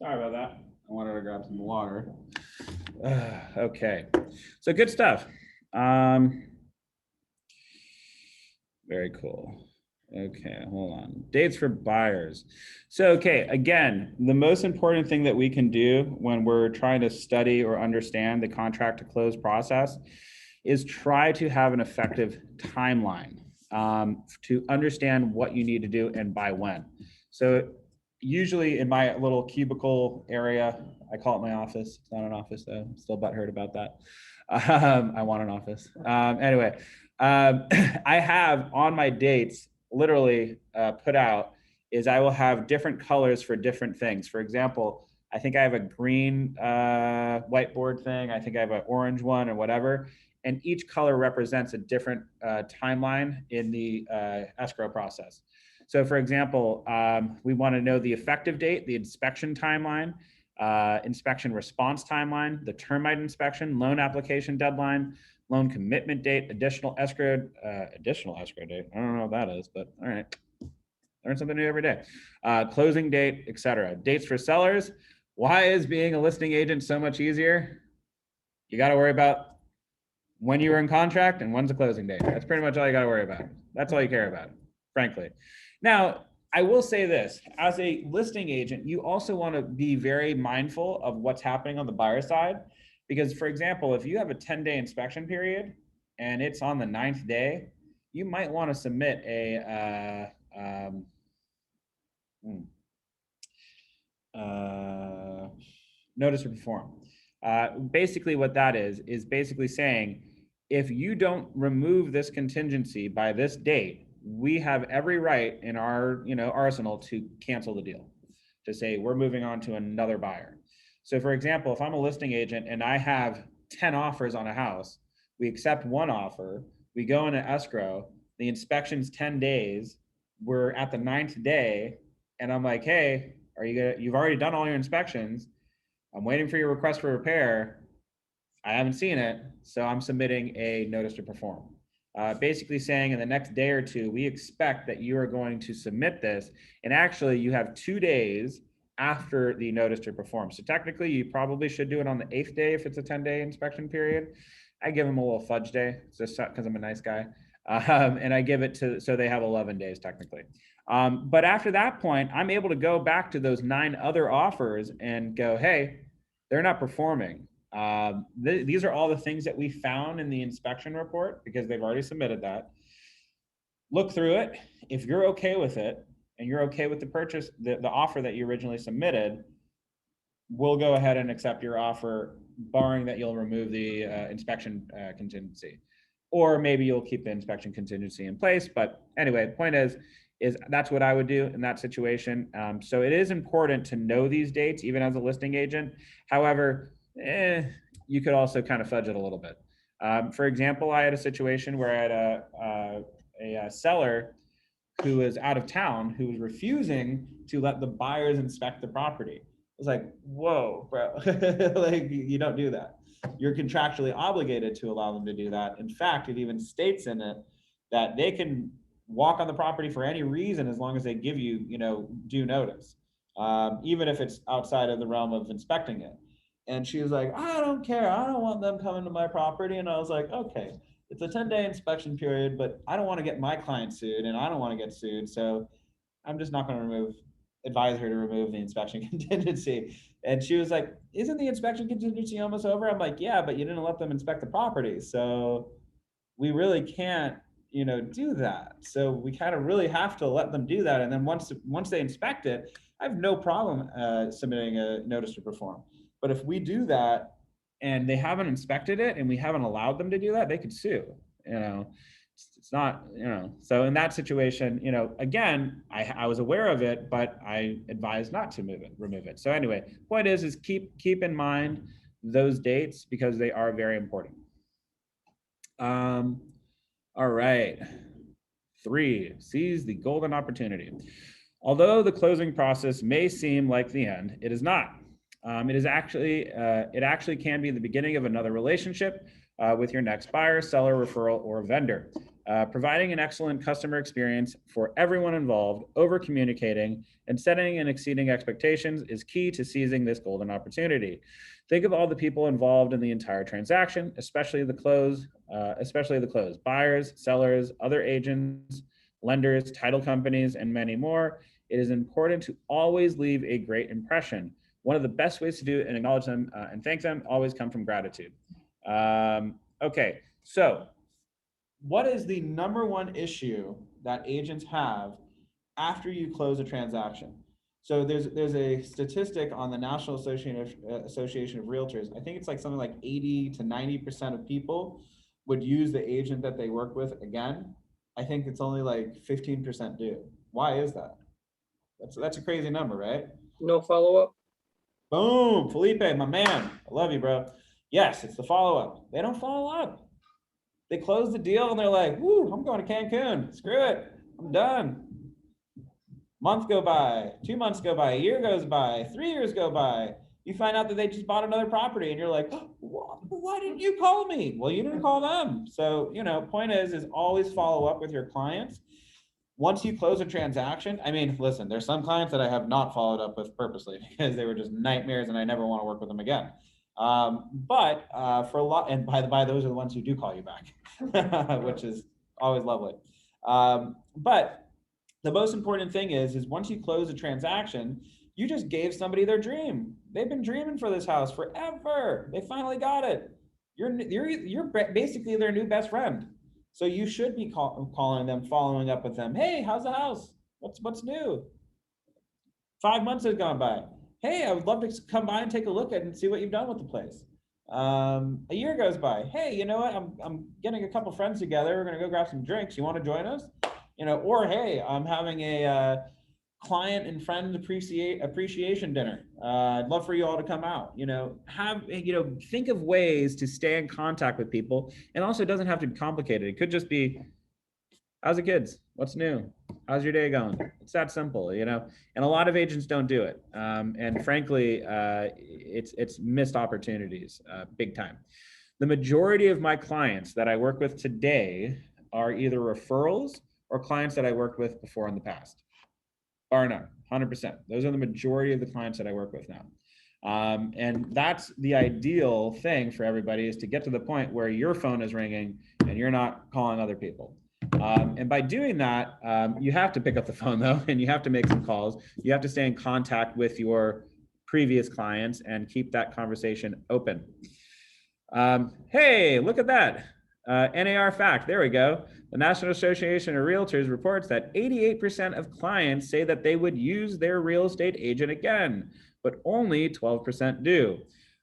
Sorry about that. I wanted to grab some water. Okay, so good stuff. Very cool. Okay, hold on. Dates for buyers. So, okay, again, the most important thing that we can do when we're trying to study or understand the contract to close process is try to have an effective timeline to understand what you need to do and by when. So usually in my little cubicle area, I call it my office. It's not an office though. I'm still butthurt about that. I want an office. Anyway, I have on my dates literally put out is I will have different colors for different things. For example, I think I have a green whiteboard thing. I think I have an orange one or whatever. And each color represents a different timeline in the escrow process. So for example, we want to know the effective date, the inspection timeline, inspection response timeline, the termite inspection, loan application deadline, loan commitment date, additional escrow date. I don't know what that is, but all right. Learn something new every day. Closing date, etc. Dates for sellers. Why is being a listing agent so much easier? You got to worry about when you were in contract and when's the closing date. That's pretty much all you got to worry about. That's all you care about, frankly. Now, I will say this, as a listing agent, you also want to be very mindful of what's happening on the buyer side. Because for example, if you have a 10-day inspection period and it's on the 9th day, you might want to submit a notice to perform. Basically what that is basically saying, if you don't remove this contingency by this date, we have every right in our arsenal to cancel the deal, to say we're moving on to another buyer. So for example, if I'm a listing agent and I have 10 offers on a house, we accept one offer, we go into escrow, the inspection's 10 days, we're at the 9th day, and I'm like, hey, you've already done all your inspections, I'm waiting for your request for repair, I haven't seen it, so I'm submitting a notice to perform. Basically saying in the next day or two, we expect that you are going to submit this, and actually you have 2 days after the notice to perform. So technically you probably should do it on the 8th day if it's a 10-day inspection period. I give them a little fudge day just because I'm a nice guy. And I give it so they have 11 days technically. But after that point, I'm able to go back to those 9 other offers and go, hey, they're not performing. These are all the things that we found in the inspection report because they've already submitted that. Look through it. If you're okay with it and you're okay with the purchase, the offer that you originally submitted, we'll go ahead and accept your offer, barring that you'll remove the inspection contingency. Or maybe you'll keep the inspection contingency in place. But anyway, the point is that's what I would do in that situation. So it is important to know these dates, even as a listing agent. However, you could also kind of fudge it a little bit. For example, I had a situation where I had a seller who was out of town who was refusing to let the buyers inspect the property. I was like, whoa, bro, like you don't do that. You're contractually obligated to allow them to do that. In fact, it even states in it that they can walk on the property for any reason as long as they give you, due notice, even if it's outside of the realm of inspecting it. And she was like, I don't care. I don't want them coming to my property. And I was like, okay, it's a 10-day inspection period, but I don't want to get my client sued and I don't want to get sued. So I'm just not going to advise her to remove the inspection contingency. And she was like, isn't the inspection contingency almost over? I'm like, yeah, but you didn't let them inspect the property. So we really can't, do that. So we kind of really have to let them do that. And then once they inspect it, I have no problem submitting a notice to perform. But if we do that and they haven't inspected it and we haven't allowed them to do that, they could sue. It's not, so in that situation, again, I was aware of it, but I advised not to remove it. So anyway, point is keep in mind those dates because they are very important. All right. 3, seize the golden opportunity. Although the closing process may seem like the end, it is not. It actually can be the beginning of another relationship with your next buyer, seller, referral, or vendor. Providing an excellent customer experience for everyone involved, over communicating, and setting and exceeding expectations is key to seizing this golden opportunity. Think of all the people involved in the entire transaction, especially the close, buyers, sellers, other agents, lenders, title companies, and many more. It is important to always leave a great impression. One of the best ways to do it and acknowledge them and thank them always come from gratitude. Okay, so what is the number one issue that agents have after you close a transaction? So there's a statistic on the National Association of Realtors. I think it's like something like 80 to 90% of people would use the agent that they work with again. I think it's only like 15% do. Why is that? That's a crazy number, right? No follow-up? Boom, Felipe, my man. I love you, bro. Yes, it's the follow-up. They don't follow up. They close the deal and they're like, woo, I'm going to Cancun. Screw it. I'm done. Month go by, 2 months go by, a year goes by, 3 years go by. You find out that they just bought another property and you're like, oh, why didn't you call me? Well, you didn't call them. So, point is always follow up with your clients. Once you close a transaction, I mean, listen, there's some clients that I have not followed up with purposely because they were just nightmares and I never want to work with them again. But for a lot, and by the by, those are the ones who do call you back, which is always lovely. But the most important thing is once you close a transaction, you just gave somebody their dream. They've been dreaming for this house forever. They finally got it. You're basically their new best friend. So you should be calling them, following up with them. Hey, how's the house? What's new? 5 months has gone by. Hey, I would love to come by and take a look at it and see what you've done with the place. A year goes by. Hey, you know what? I'm getting a couple friends together. We're gonna go grab some drinks. You want to join us? Or hey, I'm having a client and friend appreciation dinner. I'd love for you all to come out. Think of ways to stay in contact with people, and also it doesn't have to be complicated. It could just be, how's the kids? What's new? How's your day going? It's that simple, and a lot of agents don't do it. And frankly, it's missed opportunities, big time. The majority of my clients that I work with today are either referrals or clients that I worked with before in the past. Bar none, 100%. Those are the majority of the clients that I work with now. And that's the ideal thing for everybody, is to get to the point where your phone is ringing and you're not calling other people. And by doing that, you have to pick up the phone though, and you have to make some calls. You have to stay in contact with your previous clients and keep that conversation open. Hey, look at that. NAR fact, there we go. The National Association of Realtors reports that 88% of clients say that they would use their real estate agent again, but only 12% do.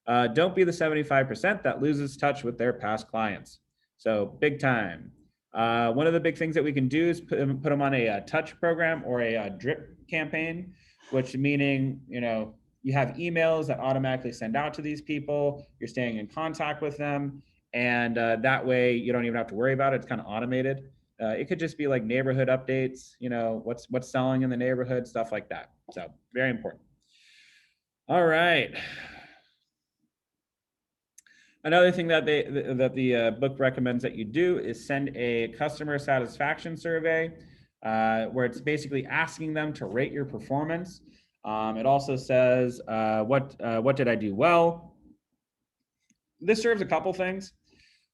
Don't be the 75% that loses touch with their past clients. So big time. One of the big things that we can do is put them on a touch program or a drip campaign, which meaning, you have emails that automatically send out to these people. You're staying in contact with them. And that way you don't even have to worry about it. It's kind of automated. It could just be like neighborhood updates, what's selling in the neighborhood, stuff like that. So very important. All right. Another thing that the book recommends that you do is send a customer satisfaction survey where it's basically asking them to rate your performance. It also says, what did I do well? This serves a couple things.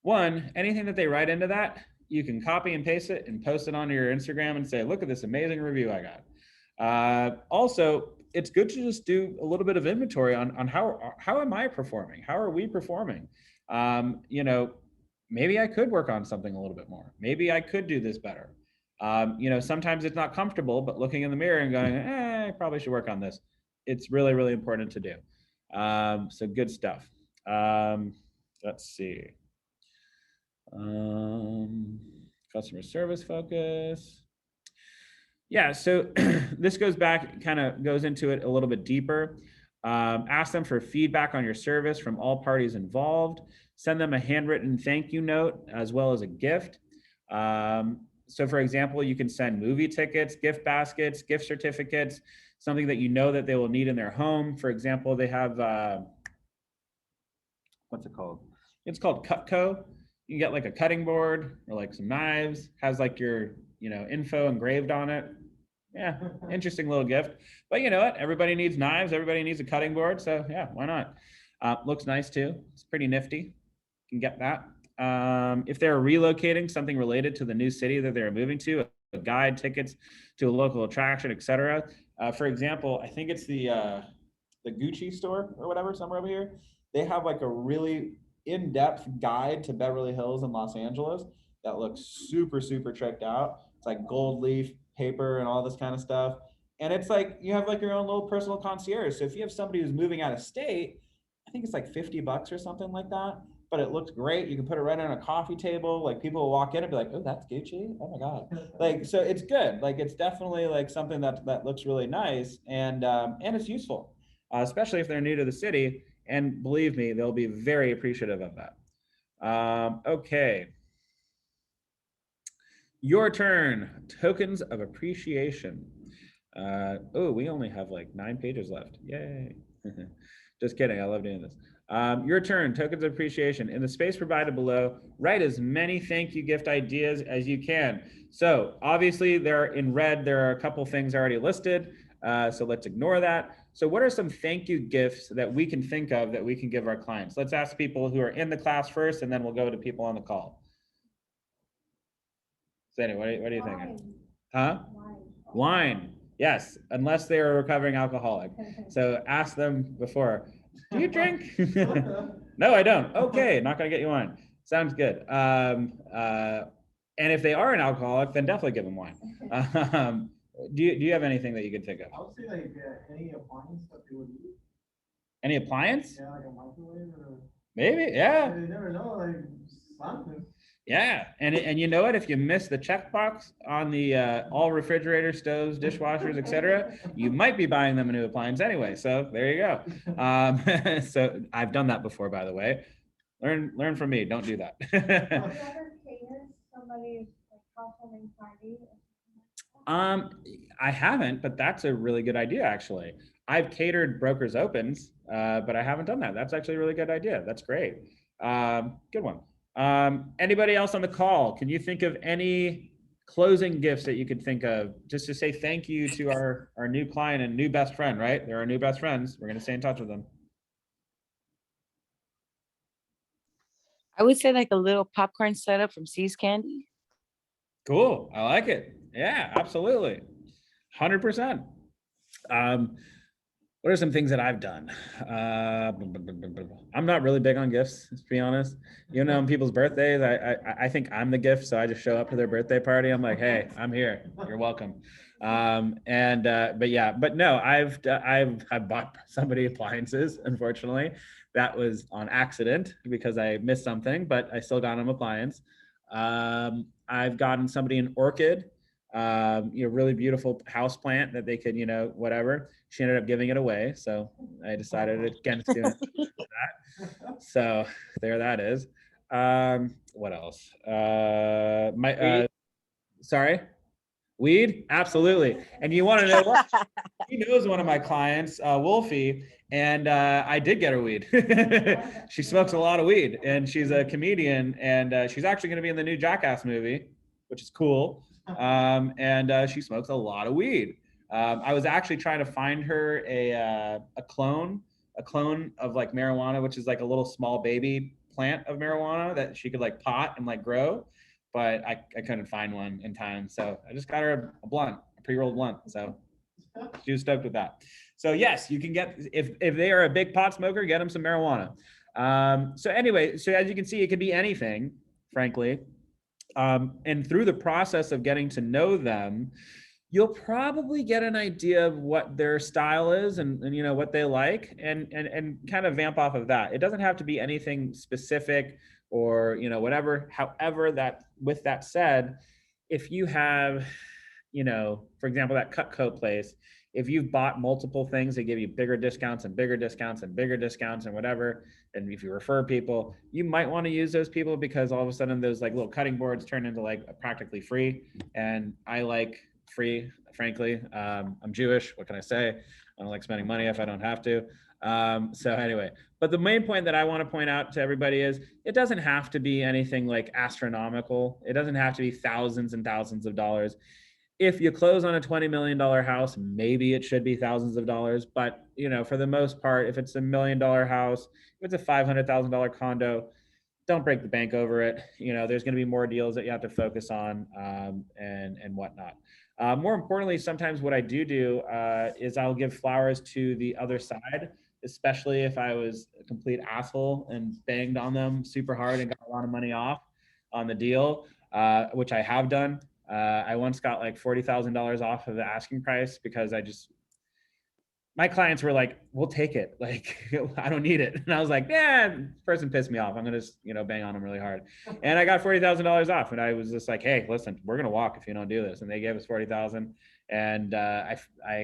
One, anything that they write into that, you can copy and paste it and post it onto your Instagram and say, look at this amazing review I got. Also, it's good to just do a little bit of inventory on how am I performing? How are we performing? maybe I could work on something a little bit more. Maybe I could do this better. Sometimes it's not comfortable, but looking in the mirror and going, I probably should work on this. It's really, really important to do. So good stuff. Let's see. Customer service focus. Yeah, so this goes back, kind of goes into it a little bit deeper. Ask them for feedback on your service from all parties involved. Send them a handwritten thank you note as well as a gift. So for example, you can send movie tickets, gift baskets, gift certificates, something that you know that they will need in their home. For example, they have, what's it called? It's called Cutco. You can get like a cutting board or like some knives, has like your, info engraved on it. Yeah, interesting little gift. But you know what? Everybody needs knives. Everybody needs a cutting board. So yeah, why not? Looks nice too. It's pretty nifty. You can get that. If they're relocating, something related to the new city that they're moving to, a guide, tickets to a local attraction, etc. For example, I think it's the Gucci store or whatever, somewhere over here. They have like a really in-depth guide to Beverly Hills and Los Angeles that looks super, super tricked out. It's like gold leaf paper and all this kind of stuff. And it's like, you have like your own little personal concierge. So if you have somebody who's moving out of state, I think it's like $50 or something like that, but it looks great. You can put it right on a coffee table. Like people will walk in and be like, oh, that's Gucci. Oh my God. Like, so it's good. Like, it's definitely like something that looks really nice and it's useful, especially if they're new to the city. And believe me, they'll be very appreciative of that. Okay. Your turn. Tokens of appreciation. Oh, we only have like 9 pages left. Yay. Just kidding. I love doing this. Your turn. Tokens of appreciation. In the space provided below, write as many thank you gift ideas as you can. So obviously they're in red. There are a couple things already listed. So let's ignore that. So what are some thank you gifts that we can think of that we can give our clients? Let's ask people who are in the class first, and then we'll go to people on the call. So anyway, what are you thinking? Huh? Wine. Yes, unless they are a recovering alcoholic. So ask them before, do you drink? No, I don't. Okay, not gonna get you wine. Sounds good. And if they are an alcoholic, then definitely give them wine. Do you have anything that you could think of? I would say like any appliance that they would use. Any appliance? Yeah, like a microwave or. Maybe, yeah. You never know, like something. Yeah, and you know what? If you miss the checkbox on the all refrigerator, stoves, dishwashers, etc., you might be buying them a new appliance anyway. So there you go. So I've done that before, by the way. Learn from me. Don't do that. I haven't, but that's a really good idea, actually. I've catered brokers opens, but I haven't done that. That's actually a really good idea. That's great. Good one. Anybody else on the call? Can you think of any closing gifts that you could think of just to say thank you to our new client and new best friend, right? They're our new best friends. We're going to stay in touch with them. I would say like a little popcorn setup from See's Candy. Cool. I like it. Yeah, absolutely. 100%. What are some things that I've done? I'm not really big on gifts, to be honest. On people's birthdays, I think I'm the gift, so I just show up to their birthday party. I'm like, hey, I'm here. You're welcome. But no, I've bought somebody appliances. Unfortunately, that was on accident because I missed something, but I still got them appliance. I've gotten somebody an orchid. Really beautiful house plant that they could, whatever. She ended up giving it away, so I decided against doing that. So there that is. What else? Sorry, weed, absolutely. And you want to know what? He knows one of my clients, Wolfie, and I did get her weed. She smokes a lot of weed, and she's a comedian, and she's actually going to be in the new Jackass movie, which is cool. And she smokes a lot of weed. I was actually trying to find her a clone of like marijuana, which is like a little small baby plant of marijuana that she could like pot and like grow, but I couldn't find one in time. So I just got her a blunt, a pre-rolled blunt. So she was stoked with that. So yes, you can get, if they are a big pot smoker, get them some marijuana. So anyway, so as you can see, it could be anything. frankly. And through the process of getting to know them, you'll probably get an idea of what their style is and you know what they like and kind of vamp off of that. It doesn't have to be anything specific or you know whatever. However, that with that said, if you have, you know, for example, that Cutco place, if you've bought multiple things, they give you bigger discounts and bigger discounts and bigger discounts and whatever. And if you refer people, you might want to use those people because all of a sudden those like little cutting boards turn into like practically free. And I like free, frankly. I'm Jewish. What can I say? I don't like spending money if I don't have to. So anyway, but the main point that I want to point out to everybody is it doesn't have to be anything like astronomical. It doesn't have to be thousands and thousands of dollars. If you close on a $20 million house, maybe it should be thousands of dollars. But you know, for the most part, if it's $1 million house, if it's a $500,000 condo, don't break the bank over it. You know, there's going to be more deals that you have to focus on and whatnot. More importantly, sometimes what I do is I'll give flowers to the other side, especially if I was a complete asshole and banged on them super hard and got a lot of money off on the deal, which I have done. I once got like $40,000 off of the asking price because my clients were like, we'll take it. Like, I don't need it. And I was like, yeah, this person pissed me off. I'm going to, you know, bang on them really hard. And I got $40,000 off. And I was just like, hey, listen, we're going to walk if you don't do this. And they gave us 40,000. And I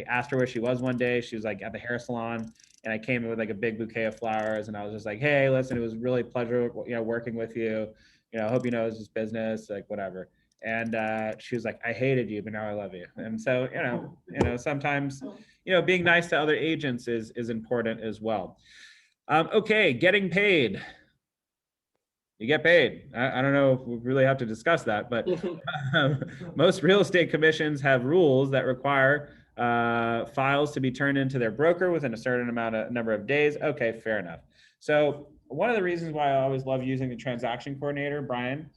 asked her where she was one day. She was like at the hair salon. And I came in with like a big bouquet of flowers. And I was just like, hey, listen, it was really a pleasure, you know, working with you. You know, I hope you know it's just business, like whatever. And she was like, I hated you, but now I love you. And so, you know, sometimes, you know, being nice to other agents is important as well. Okay, getting paid. You get paid. I don't know if we really have to discuss that, but most real estate commissions have rules that require files to be turned into their broker within a certain number of days. Okay, fair enough. So one of the reasons why I always love using the transaction coordinator, Brian,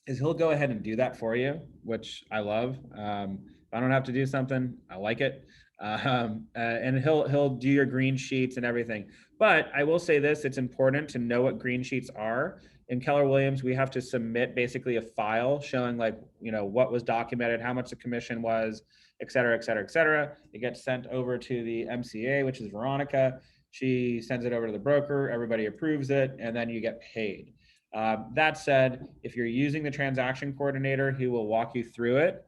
is he'll go ahead and do that for you, which I love. If I don't have to do something, I like it. And he'll do your green sheets and everything. But I will say this, it's important to know what green sheets are. In Keller Williams, we have to submit basically a file showing like, you know, what was documented, how much the commission was, et cetera, et cetera, et cetera. It gets sent over to the MCA, which is Veronica. She sends it over to the broker, everybody approves it, and then you get paid. That said, if you're using the transaction coordinator, he will walk you through it.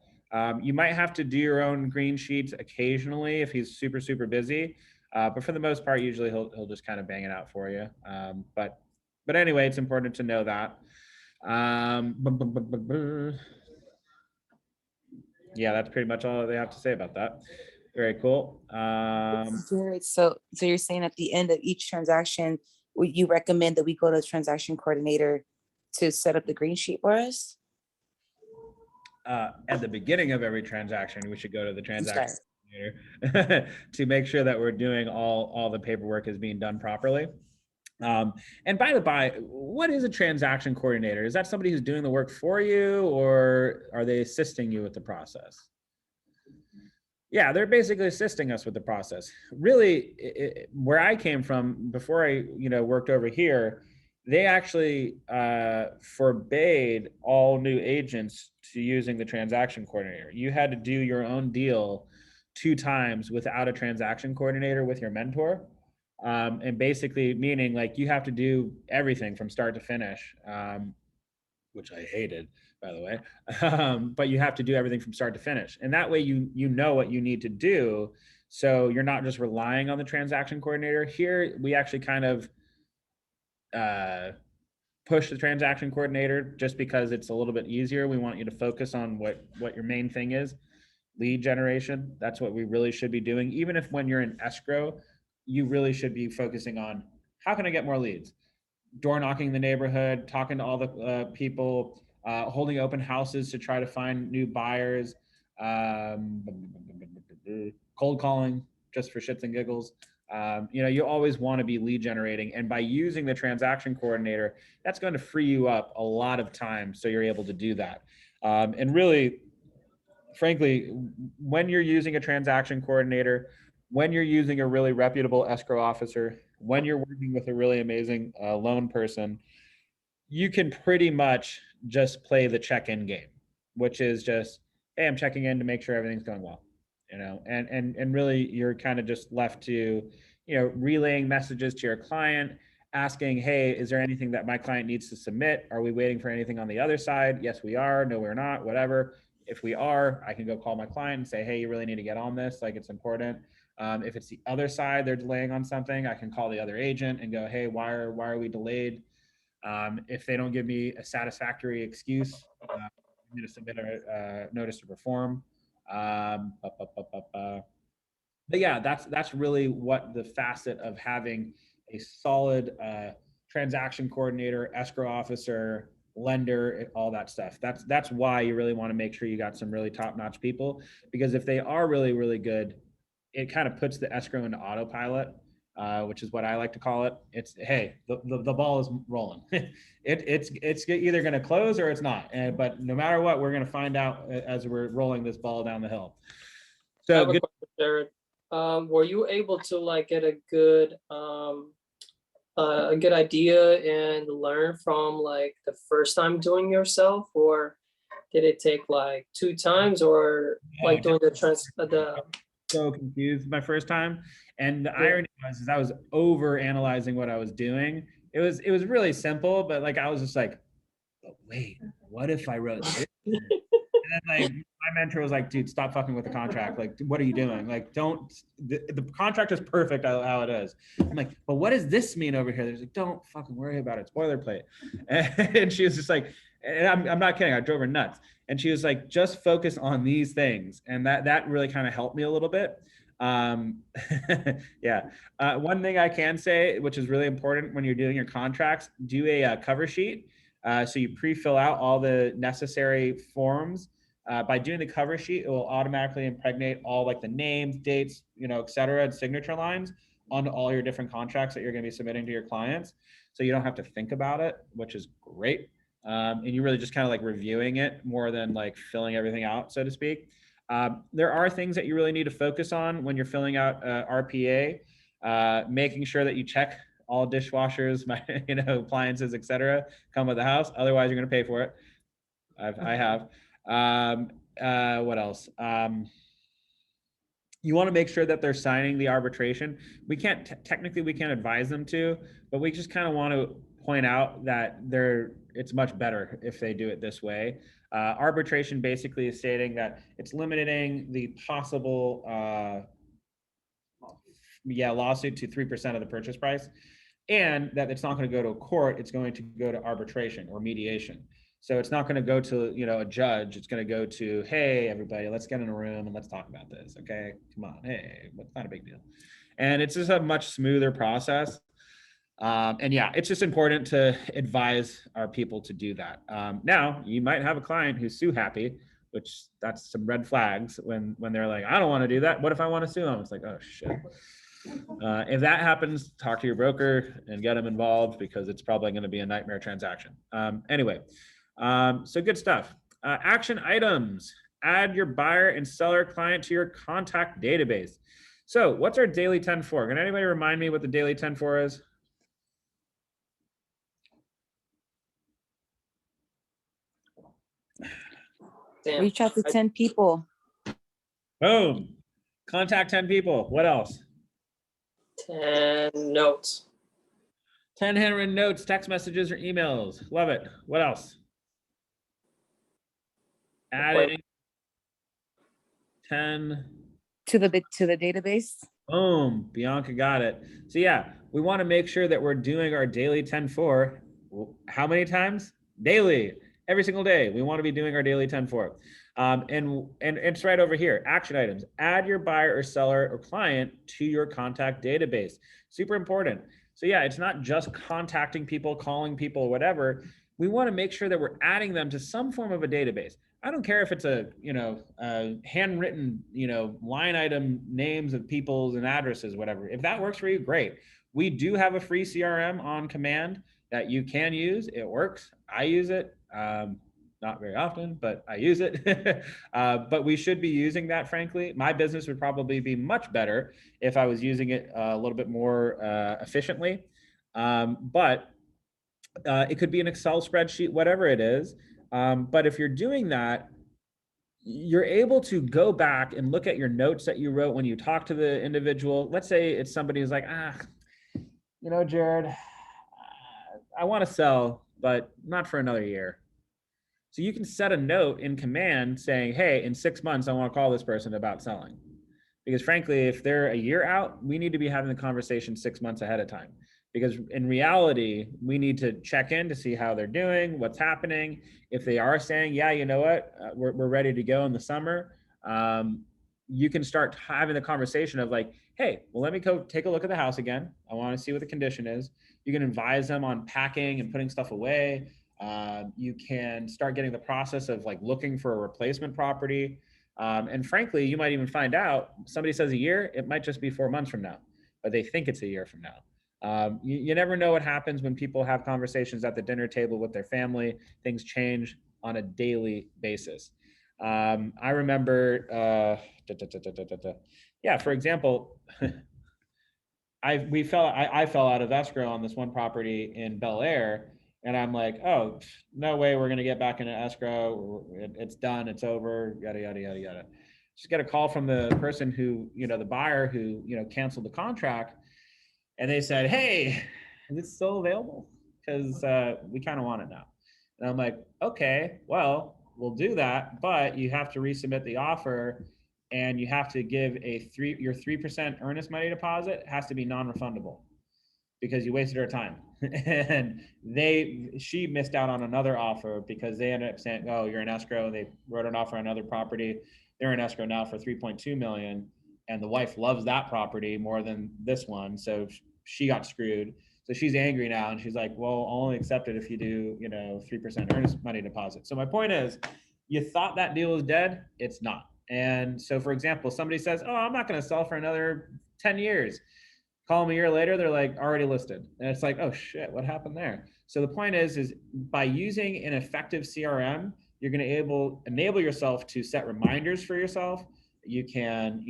You might have to do your own green sheets occasionally if he's super, super busy. But for the most part, usually he'll just kind of bang it out for you. But anyway, it's important to know that. Yeah, that's pretty much all they have to say about that. Very cool. Jared, so you're saying at the end of each transaction, would you recommend that we go to the transaction coordinator to set up the green sheet for us? At the beginning of every transaction, we should go to the transaction coordinator to make sure that we're doing all the paperwork is being done properly. And by the by, what is a transaction coordinator? Is that somebody who's doing the work for you, or are they assisting you with the process? Yeah, they're basically assisting us with the process. Really, where I came from before I, worked over here, they actually forbade all new agents to using the transaction coordinator. You had to do your own deal 2 times without a transaction coordinator with your mentor. And basically meaning like you have to do everything from start to finish, which I hated, by the way. But you have to do everything from start to finish. And that way you know what you need to do. So you're not just relying on the transaction coordinator. Here, we actually kind of push the transaction coordinator just because it's a little bit easier. We want you to focus on what your main thing is, lead generation. That's what we really should be doing. Even if when you're in escrow, you really should be focusing on how can I get more leads? Door knocking the neighborhood, talking to all the people, holding open houses to try to find new buyers, cold calling just for shits and giggles. You always want to be lead generating, and by using the transaction coordinator, that's going to free you up a lot of time so you're able to do that. And really, frankly, when you're using a transaction coordinator, when you're using a really reputable escrow officer, when you're working with a really amazing loan person, you can pretty much just play the check-in game, which is just, hey, I'm checking in to make sure everything's going well, you know, and really you're kind of just left to, you know, relaying messages to your client, asking, hey, is there anything that my client needs to submit? Are we waiting for anything on the other side? Yes, we are. No, we're not, whatever. If we are, I can go call my client and say, hey, you really need to get on this. Like, it's important. If it's the other side, they're delaying on something, I can call the other agent and go, hey, why are we delayed? If they don't give me a satisfactory excuse, I'm going to submit a notice to perform. But yeah, that's really what the facet of having a solid transaction coordinator, escrow officer, lender, all that stuff. That's why you really want to make sure you got some really top-notch people, because if they are really, really good, it kind of puts the escrow into autopilot, which is what I like to call it. It's, hey, the ball is rolling. It's either going to close or it's not. But no matter what, we're going to find out as we're rolling this ball down the hill. I So have a good. question, Jared. Were you able to like get a good idea and learn from like the first time doing yourself, or did it take like 2 times, or like doing the So confused my first time, and the Yeah. irony was is I was over analyzing what I was doing. It was really simple, but like I was just like, but wait, what if I wrote this? And then like my mentor was like, dude, stop fucking with the contract. Like, what are you doing? Like, don't, the contract is perfect how it is. I'm like, but what does this mean over here? There's like, don't fucking worry about it. It's boilerplate. And she was just like, and I'm not kidding. I drove her nuts. And she was like, just focus on these things. And that really kind of helped me a little bit. Yeah. One thing I can say, which is really important when you're doing your contracts, do a cover sheet. So you pre-fill out all the necessary forms. By doing the cover sheet, it will automatically impregnate all like the names, dates, you know, et cetera, and signature lines onto all your different contracts that you're going to be submitting to your clients. So you don't have to think about it, which is great. And you're really just kind of like reviewing it more than like filling everything out, so to speak. There are things that you really need to focus on when you're filling out RPA, making sure that you check all dishwashers, you know, appliances, et cetera, come with the house. Otherwise, you're going to pay for it. I have. What else? You want to make sure that they're signing the arbitration. We can't technically we can't advise them to, but we just kind of want to point out that it's much better if they do it this way. Arbitration basically is stating that it's limiting the possible lawsuit to 3% of the purchase price, and that it's not going to go to a court. It's going to go to arbitration or mediation. So it's not going to go to, you know, a judge. It's going to go to, hey, everybody, let's get in a room and let's talk about this. Okay, come on, hey, it's not a big deal. And it's just a much smoother process. And yeah, it's just important to advise our people to do that. Now, you might have a client who's sue happy, which that's some red flags when they're like, I don't want to do that. What if I want to sue them? It's like, oh shit. If that happens, talk to your broker and get them involved, because it's probably going to be a nightmare transaction. Anyway, so good stuff. Action items. Add your buyer and seller client to your contact database. So what's our daily 10-4? Can anybody remind me what the daily 10-4 is? damn, Reach out to 10 people. Boom. Contact 10 people. What else? 10 notes. 10 handwritten notes, text messages, or emails. Love it. What else? Adding 10. To the database. Boom. Bianca got it. So yeah, we want to make sure that we're doing our daily 10-4. How many times? Daily. Every single day. We want to be doing our daily 10-4. And it's right over here. Action items. Add your buyer or seller or client to your contact database. Super important. So yeah, it's not just contacting people, calling people, whatever. We want to make sure that we're adding them to some form of a database. I don't care if it's a handwritten, line item names of peoples and addresses, whatever. If that works for you, great. We do have a free CRM on command that you can use. It works. I use it. Not very often, but I use it. But we should be using that, frankly. My business would probably be much better if I was using it a little bit more efficiently. But It could be an Excel spreadsheet, whatever it is. But if you're doing that, you're able to go back and look at your notes that you wrote when you talk to the individual. Let's say it's somebody who's like, Jared, I want to sell, but not for another year. So you can set a note in command saying, hey, in 6 months, I want to call this person about selling. Because frankly, if they're a year out, we need to be having the conversation 6 months ahead of time. Because in reality, we need to check in to see how they're doing, what's happening. If they are saying, yeah, you know what, we're ready to go in the summer, you can start having the conversation of like, hey, well, let me go take a look at the house again. I want to see what the condition is. You can advise them on packing and putting stuff away. You can start getting the process of like looking for a replacement property. And frankly, you might even find out somebody says a year, it might just be 4 months from now, but they think it's a year from now. You never know what happens when people have conversations at the dinner table with their family. Things change on a daily basis. I remember, yeah, for example, I fell out of escrow on this one property in Bel Air, and I'm like, oh, no way we're gonna get back into escrow. It's done, it's over, yada, yada, yada, yada. Just get a call from the person who, the buyer who, canceled the contract. And they said, hey, is it still available? Because we kind of want it now. And I'm like, okay, well, we'll do that, but you have to resubmit the offer and you have to give your 3% earnest money deposit has to be non-refundable because you wasted her time. And she missed out on another offer because they ended up saying, oh, you're in escrow. They wrote an offer on another property. They're in escrow now for 3.2 million. And the wife loves that property more than this one. So she got screwed. So she's angry now. And she's like, well, I'll only accept it if you do, 3% earnest money deposit. So my point is, you thought that deal was dead. It's not. And so, for example, somebody says, oh, I'm not going to sell for another 10 years. Call them a year later, they're like already listed. And it's like, oh shit, what happened there? So the point is by using an effective CRM, you're going to enable yourself to set reminders for yourself. You can,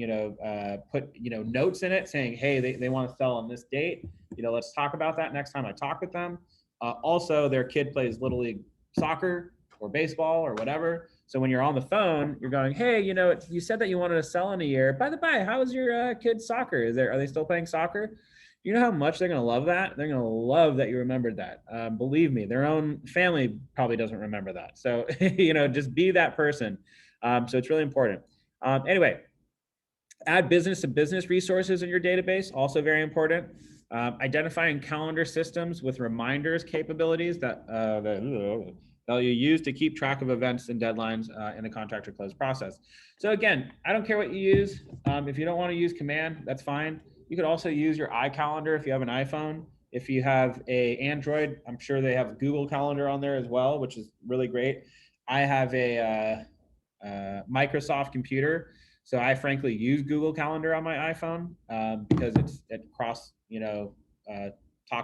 put, notes in it saying, hey, they want to sell on this date. Let's talk about that next time I talk with them. Also, their kid plays Little League soccer or baseball or whatever. So when you're on the phone, you're going, hey, you said that you wanted to sell in a year. By the by, how is your kid's soccer? Are they still playing soccer? You know how much they're going to love that? They're going to love that you remembered that. Believe me, their own family probably doesn't remember that. So, just be that person. So it's really important. Anyway, add business to business resources in your database, also very important. Identifying calendar systems with reminders capabilities that you use to keep track of events and deadlines in the contract or close process. So again, I don't care what you use. If you don't want to use command, that's fine. You could also use your iCalendar if you have an iPhone. If you have a Android, I'm sure they have Google Calendar on there as well, which is really great. I have a Microsoft computer, so I frankly use Google Calendar on my iPhone because it talks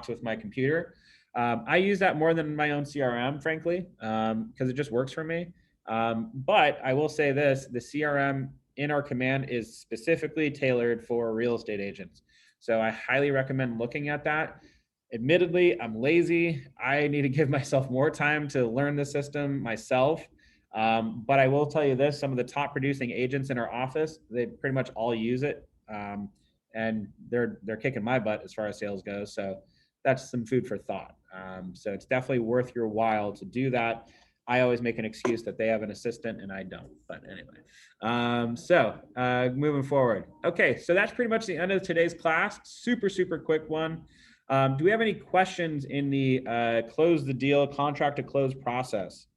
with my computer. I use that more than my own CRM, frankly, because it just works for me. But I will say this, the CRM in our command is specifically tailored for real estate agents. So I highly recommend looking at that. Admittedly, I'm lazy. I need to give myself more time to learn the system myself. But I will tell you this, some of the top producing agents in our office, they pretty much all use it. And they're kicking my butt as far as sales goes. So that's some food for thought. So it's definitely worth your while to do that. I always make an excuse that they have an assistant and I don't, but anyway. Moving forward. Okay, so that's pretty much the end of today's class. Super, super quick one. Do we have any questions in the close the deal, contract to close process?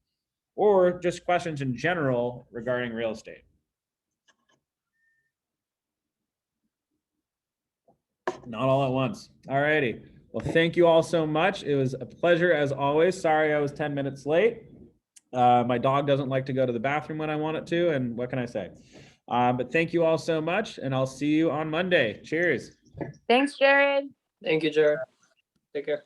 Or just questions in general regarding real estate? Not all at once. All righty. Well, thank you all so much. It was a pleasure as always. Sorry I was 10 minutes late. My dog doesn't like to go to the bathroom when I want it to, and what can I say? But thank you all so much, and I'll see you on Monday. Cheers. Thanks, Jared. Thank you, Jared. Take care.